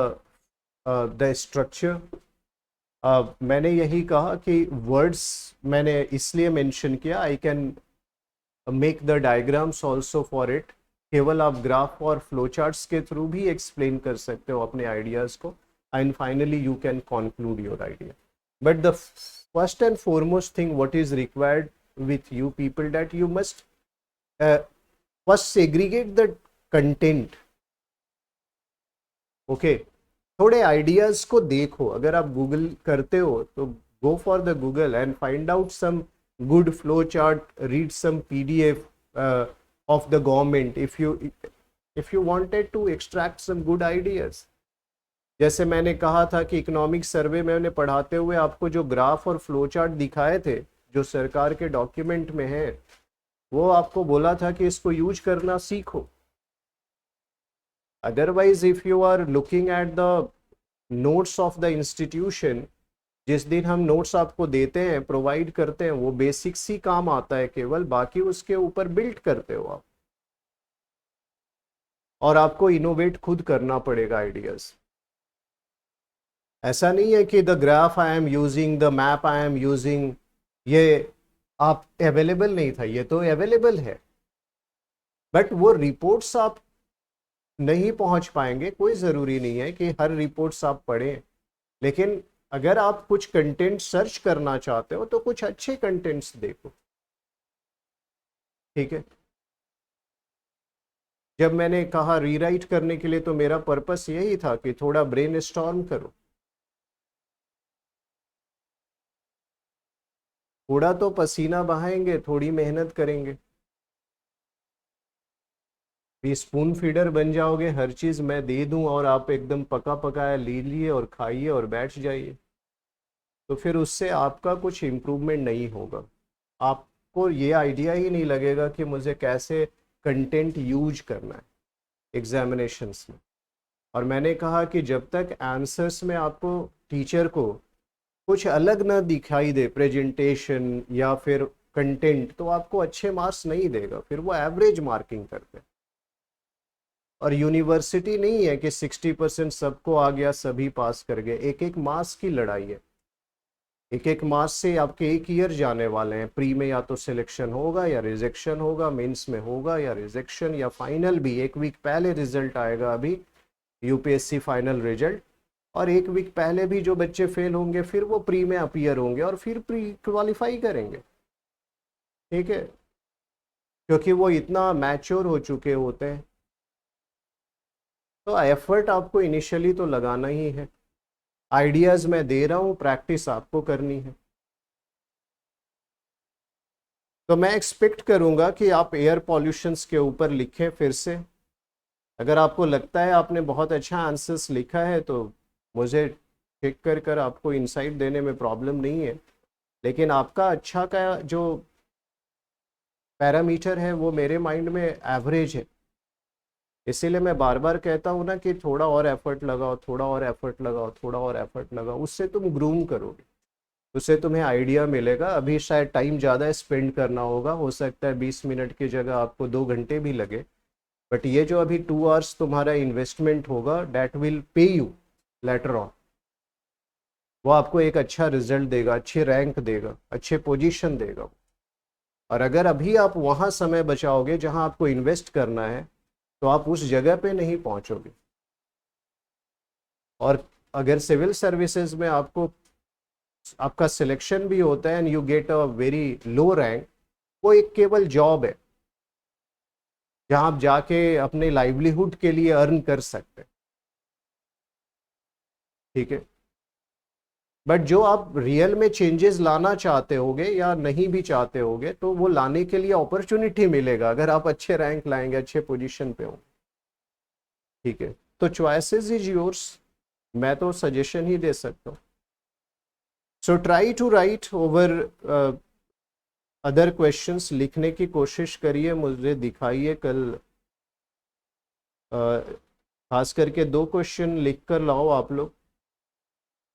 S1: structure. मैंने यही कहा कि words मैंने इसलिए mention किया. I can make the diagrams also for it. केवल आप graph और फ्लो चार्ट्स के थ्रू भी एक्सप्लेन कर सकते हो अपने आइडियाज को, and finally you can conclude your idea. But the first and foremost thing what is required with you people, that you must first segregate the content. Okay, थोड़े ideas को देखो. अगर आप गूगल करते हो तो go for the Google and find out some good flow chart, read some PDF of the government if you wanted to extract some good ideas. जैसे मैंने कहा था कि इकोनॉमिक सर्वे में मैंने पढ़ाते हुए आपको जो ग्राफ और फ्लो चार्ट दिखाए थे जो सरकार के डॉक्यूमेंट में है, वो आपको बोला था कि इसको यूज करना सीखो. Otherwise if you are looking at the notes of the institution, जिस दिन हम नोट्स आपको देते हैं, प्रोवाइड करते हैं, वो बेसिक्स ही काम आता है केवल, बाकी उसके ऊपर बिल्ड करते हो आप, और आपको इनोवेट खुद करना पड़ेगा आइडियाज. ऐसा नहीं है कि the graph I am using, the map I am using, ये आप अवेलेबल नहीं था, ये तो अवेलेबल है, बट वो रिपोर्ट्स आप नहीं पहुंच पाएंगे. कोई ज़रूरी नहीं है कि हर रिपोर्ट्स आप पढ़ें, लेकिन अगर आप कुछ कंटेंट सर्च करना चाहते हो तो कुछ अच्छे कंटेंट्स देखो, ठीक है. जब मैंने कहा रीराइट करने के लिए, तो मेरा पर्पस यही था कि थोड़ा ब्रेनस्टॉर्म करो. थोड़ा तो पसीना बहाएंगे, थोड़ी मेहनत करेंगे. स्पून फीडर बन जाओगे, हर चीज मैं दे दूं और आप एकदम पका पकाया ले लिए और खाइए और बैठ जाइए, तो फिर उससे आपका कुछ इम्प्रूवमेंट नहीं होगा. आपको ये आइडिया ही नहीं लगेगा कि मुझे कैसे कंटेंट यूज करना है एग्जामिनेशंस में. और मैंने कहा कि जब तक आंसर्स में आपको टीचर को कुछ अलग ना दिखाई दे, प्रेजेंटेशन या फिर कंटेंट, तो आपको अच्छे मार्क्स नहीं देगा, फिर वो एवरेज मार्किंग करते हैं। और यूनिवर्सिटी नहीं है कि 60% सबको आ गया, सभी पास कर गए। एक एक मार्क्स की लड़ाई है, एक एक मार्क्स से आपके एक ईयर जाने वाले हैं। प्री में या तो सिलेक्शन होगा या रिजेक्शन होगा, मेंस में होगा या रिजेक्शन, या फाइनल भी 1 वीक पहले रिजल्ट आएगा अभी, यूपीएससी फाइनल रिजल्ट। और 1 वीक पहले भी जो बच्चे फेल होंगे फिर वो प्री में अपीयर होंगे और फिर प्री क्वालिफाई करेंगे, ठीक है, क्योंकि वो इतना मैच्योर हो चुके होते हैं। तो एफर्ट आपको इनिशियली तो लगाना ही है। आइडियाज मैं दे रहा हूँ, प्रैक्टिस आपको करनी है। तो मैं एक्सपेक्ट करूंगा कि आप एयर पॉल्यूशंस के ऊपर लिखें फिर से। अगर आपको लगता है आपने बहुत अच्छा आंसर्स लिखा है तो मुझे चेक कर कर आपको इनसाइट देने में प्रॉब्लम नहीं है, लेकिन आपका अच्छा का जो पैरामीटर है वो मेरे माइंड में एवरेज है। इसीलिए मैं बार बार कहता हूँ ना कि थोड़ा और एफर्ट लगाओ, थोड़ा और एफर्ट लगाओ, थोड़ा और एफर्ट लगाओ, उससे तुम ग्रूम करोगे, उससे तुम्हें आइडिया मिलेगा। अभी शायद टाइम ज़्यादा स्पेंड करना होगा, हो सकता है 20 मिनट की जगह आपको 2 घंटे भी लगे, बट ये जो अभी 2 आवर्स तुम्हारा इन्वेस्टमेंट होगा, that will pay you later on. वो आपको एक अच्छा रिजल्ट देगा, अच्छी रैंक देगा, अच्छे पोजीशन देगा। और अगर अभी आप वहाँ समय बचाओगे जहाँ आपको इन्वेस्ट करना है, तो आप उस जगह पे नहीं पहुँचोगे। और अगर सिविल सर्विसेज में आपको आपका सिलेक्शन भी होता है and you get a very low rank, वो एक केवल जॉब है जहां आप जाके अपने लाइवलीहुड के लिए अर्न कर सकते हैं, ठीक है। बट जो आप रियल में चेंजेस लाना चाहते होगे या नहीं भी चाहते होगे, तो वो लाने के लिए अपॉर्चुनिटी मिलेगा अगर आप अच्छे रैंक लाएंगे, अच्छे पोजीशन पे होंगे, ठीक है। तो चॉइसेस इज योर्स, मैं तो सजेशन ही दे सकता हूँ। So try to write over other questions, लिखने की कोशिश करिए, मुझे दिखाइए कल। खास करके 2 क्वेश्चन लिख कर लाओ आप लोग।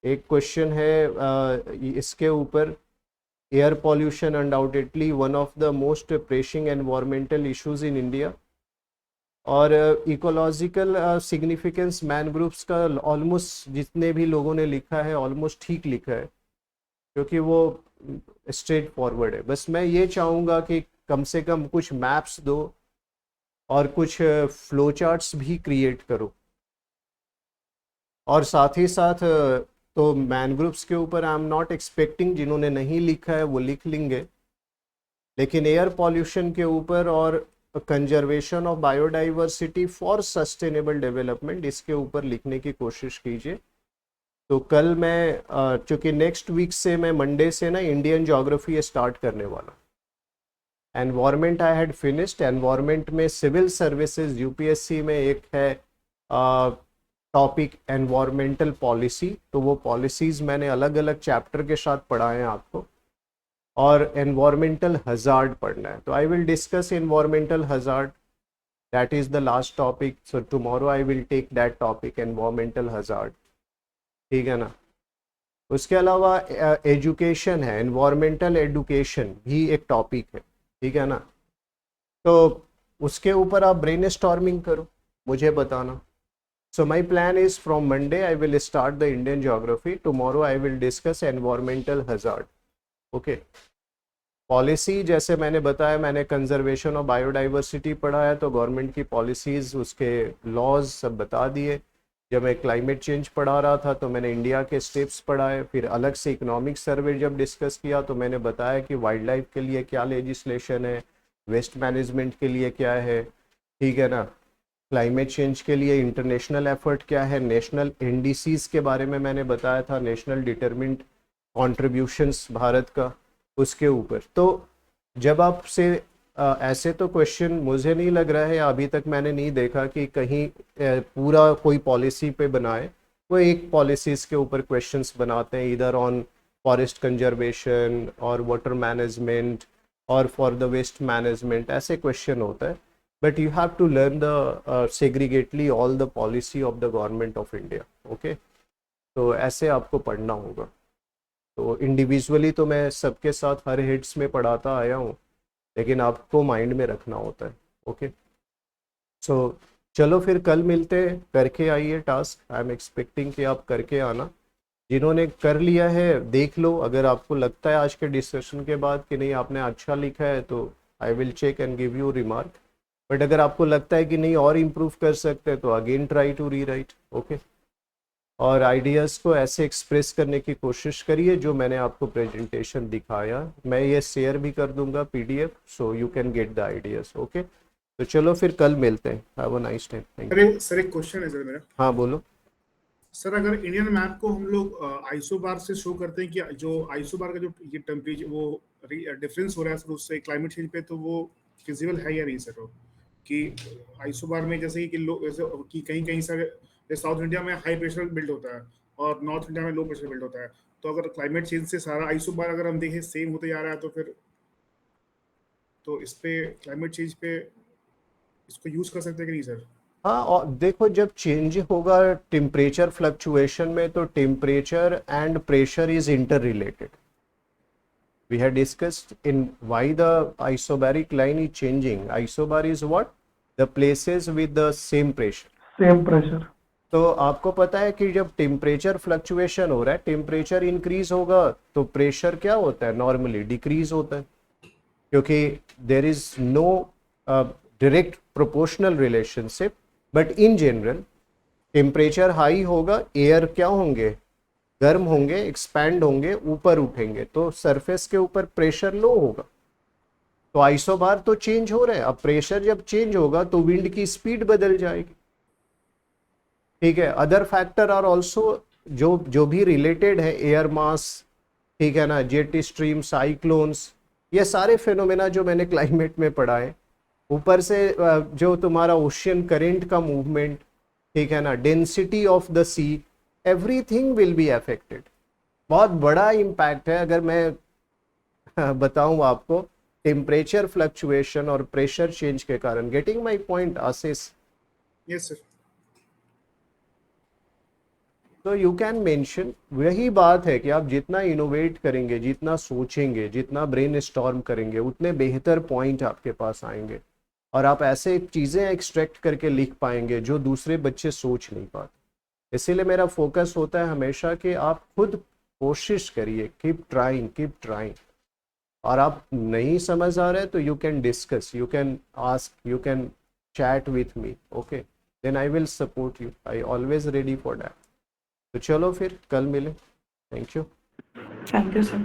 S1: एक क्वेश्चन है इसके ऊपर, air pollution undoubtedly one of the most pressing environmental issues in India. और इकोलॉजिकल सिग्निफिकेंस मैनग्रोव्स का ऑलमोस्ट जितने भी लोगों ने लिखा है ऑलमोस्ट ठीक लिखा है, क्योंकि वो स्ट्रेट फॉरवर्ड है। बस मैं ये चाहूँगा कि कम से कम कुछ मैप्स दो और कुछ फ्लो चार्ट्स भी क्रिएट करो। और साथ ही साथ तो मैनग्रोव्स के ऊपर आई एम नॉट एक्सपेक्टिंग, जिन्होंने नहीं लिखा है वो लिख लेंगे, लेकिन एयर पॉल्यूशन के ऊपर और conservation of biodiversity for sustainable development, इसके ऊपर लिखने की कोशिश कीजिए। तो कल मैं चूँकि नेक्स्ट वीक से मैं मंडे से ना इंडियन ज्योग्राफी स्टार्ट करने वाला। Environment I had finished, environment में सिविल सर्विसेज यूपीएससी में एक है टॉपिक एनवायरमेंटल पॉलिसी, तो वो पॉलिसीज मैंने अलग अलग चैप्टर के साथ पढ़ाए हैं आपको। और एनवायरमेंटल हजार्ड पढ़ना है, तो I will discuss environmental hazard, that is the last topic. So tomorrow I will take that topic, environmental hazard, ठीक है ना। उसके अलावा एजुकेशन है, एनवायरमेंटल एडुकेशन भी एक टॉपिक है, ठीक है ना। तो उसके ऊपर आप ब्रेन स्टॉर्मिंग करो, मुझे बताना। So my plan is from Monday I will start the Indian geography. Tomorrow I will discuss environmental hazard. Okay. Policy जैसे मैंने बताया, मैंने कंजर्वेशन ऑफ बायोडाइवर्सिटी पढ़ा है, तो गवर्नमेंट की पॉलिसीज, उसके लॉज सब बता दिए। जब मैं क्लाइमेट चेंज पढ़ा रहा था तो मैंने इंडिया के स्टेप्स पढ़ाए। फिर अलग से इकोनॉमिक सर्वे जब डिस्कस किया तो मैंने बताया कि वाइल्ड लाइफ के लिए क्या लेजिस्लेशन है, वेस्ट मैनेजमेंट के लिए क्या है, ठीक है ना, क्लाइमेट चेंज के लिए इंटरनेशनल एफर्ट क्या है, नेशनल एनडीसीज के बारे में मैंने बताया था, नेशनल डिटरमिन्ड कॉन्ट्रीब्यूशंस भारत का, उसके ऊपर। तो जब आपसे ऐसे तो क्वेश्चन मुझे नहीं लग रहा है, अभी तक मैंने नहीं देखा कि कहीं पूरा कोई पॉलिसी पे बनाए। वो एक पॉलिसीज के ऊपर क्वेश्चंस बनाते हैं, इधर ऑन फॉरेस्ट कंजर्वेशन और वाटर मैनेजमेंट और फॉर द वेस्ट मैनेजमेंट, ऐसे क्वेश्चन होता है। But you have to learn the segregately all the policy of the government of India, okay. तो ऐसे आपको पढ़ना होगा। तो इंडिविजुअली तो मैं सबके साथ हर हिट्स में पढ़ाता आया हूँ, लेकिन आपको माइंड में रखना होता है। ओके, सो चलो फिर कल मिलते हैं, करके आइए टास्क। आई एम एक्सपेक्टिंग कि आप करके आना। जिन्होंने कर लिया है देख लो, अगर आपको लगता है आज के डिस्कशन के बाद कि नहीं आपने अच्छा लिखा है तो I will check and give you remark. But अगर आपको लगता है कि नहीं और इम्प्रूव कर सकते हैं तो again try to rewrite. Okay, और आइडियाज़ को ऐसे एक्सप्रेस करने की कोशिश करिए जो मैंने आपको प्रेजेंटेशन दिखाया। मैं ये शेयर भी कर दूंगा PDF, so you can get the ideas. Okay, तो चलो फिर कल मिलते हैं। Have a nice time. Thank you.
S3: अरे सर, एक क्वेश्चन है सर मेरा।
S1: हाँ बोलो।
S3: सर, अगर इंडियन मैप को हम लोग आइसोबार से शो करते हैं कि जो आइसोबार का जो ये टेम्परेचर वो डिफरेंस हो रहा है सर उससे क्लाइमेट चेंज पे, तो वो फिजिबल है या नहीं सर? वो कि आइसोबार में जैसे कि कि कहीं कहीं सर साउथ इंडिया में हाई प्रेशर बिल्ड होता है और नॉर्थ इंडिया में लो प्रेशर बिल्ड होता है, तो अगर क्लाइमेट चेंज से सारा आइसोबार अगर हम देखें सेम होते जा रहा है, तो फिर तो इस पे क्लाइमेट चेंज पे इसको यूज कर सकते हैं कि नहीं सर?
S1: हाँ, और देखो जब चेंज होगा टेम्परेचर फ्लक्चुएशन में, तो temperature and pressure is inter related. We had discussed in why the isobaric line is changing. Isobar is what? The places with the same pressure.
S2: Same pressure.
S1: तो आपको पता है कि जब टेम्परेचर फ्लक्चुएशन हो रहा है, टेम्परेचर इंक्रीज होगा तो प्रेशर क्या होता है, नॉर्मली डिक्रीज होता है, क्योंकि there is no direct proportional relationship. But in general temperature high होगा, एयर क्या होंगे, गर्म होंगे, एक्सपैंड होंगे, ऊपर उठेंगे, तो सरफेस के ऊपर प्रेशर लो होगा। तो आइसोबार तो चेंज हो रहा है, अब प्रेशर जब चेंज होगा तो विंड की स्पीड बदल जाएगी। ठीक है, अदर फैक्टर आर ऑल्सो जो जो भी रिलेटेड है, एयर मास, ठीक है ना, जेट स्ट्रीम, साइक्लोन्स, ये सारे फिनोमेना जो मैंने क्लाइमेट में पढ़ा है। ऊपर से जो तुम्हारा ओशियन करेंट का मूवमेंट, ठीक है ना, density of the sea, everything will be affected. बहुत बड़ा इम्पैक्ट है अगर मैं बताऊं आपको, टेम्परेचर फ्लक्चुएशन और प्रेशर चेंज के कारण। Getting my point Ashish?
S3: Yes sir.
S1: तो यू कैन मेंशन, वही बात है कि आप जितना इनोवेट करेंगे, जितना सोचेंगे, जितना ब्रेन स्टॉर्म करेंगे, उतने बेहतर पॉइंट आपके पास आएंगे और आप ऐसे चीज़ें एक्सट्रैक्ट करके लिख पाएंगे जो दूसरे बच्चे सोच नहीं पाते। इसीलिए मेरा फोकस होता है हमेशा कि आप खुद कोशिश करिए, कीप ट्राइंग, कीप ट्राइंग। और आप नहीं समझ आ रहा है तो you can discuss, you can ask, you can chat with me. Okay, then I will support you, I always ready for that. तो चलो फिर कल मिले। Thank you.
S4: Thank you, sir.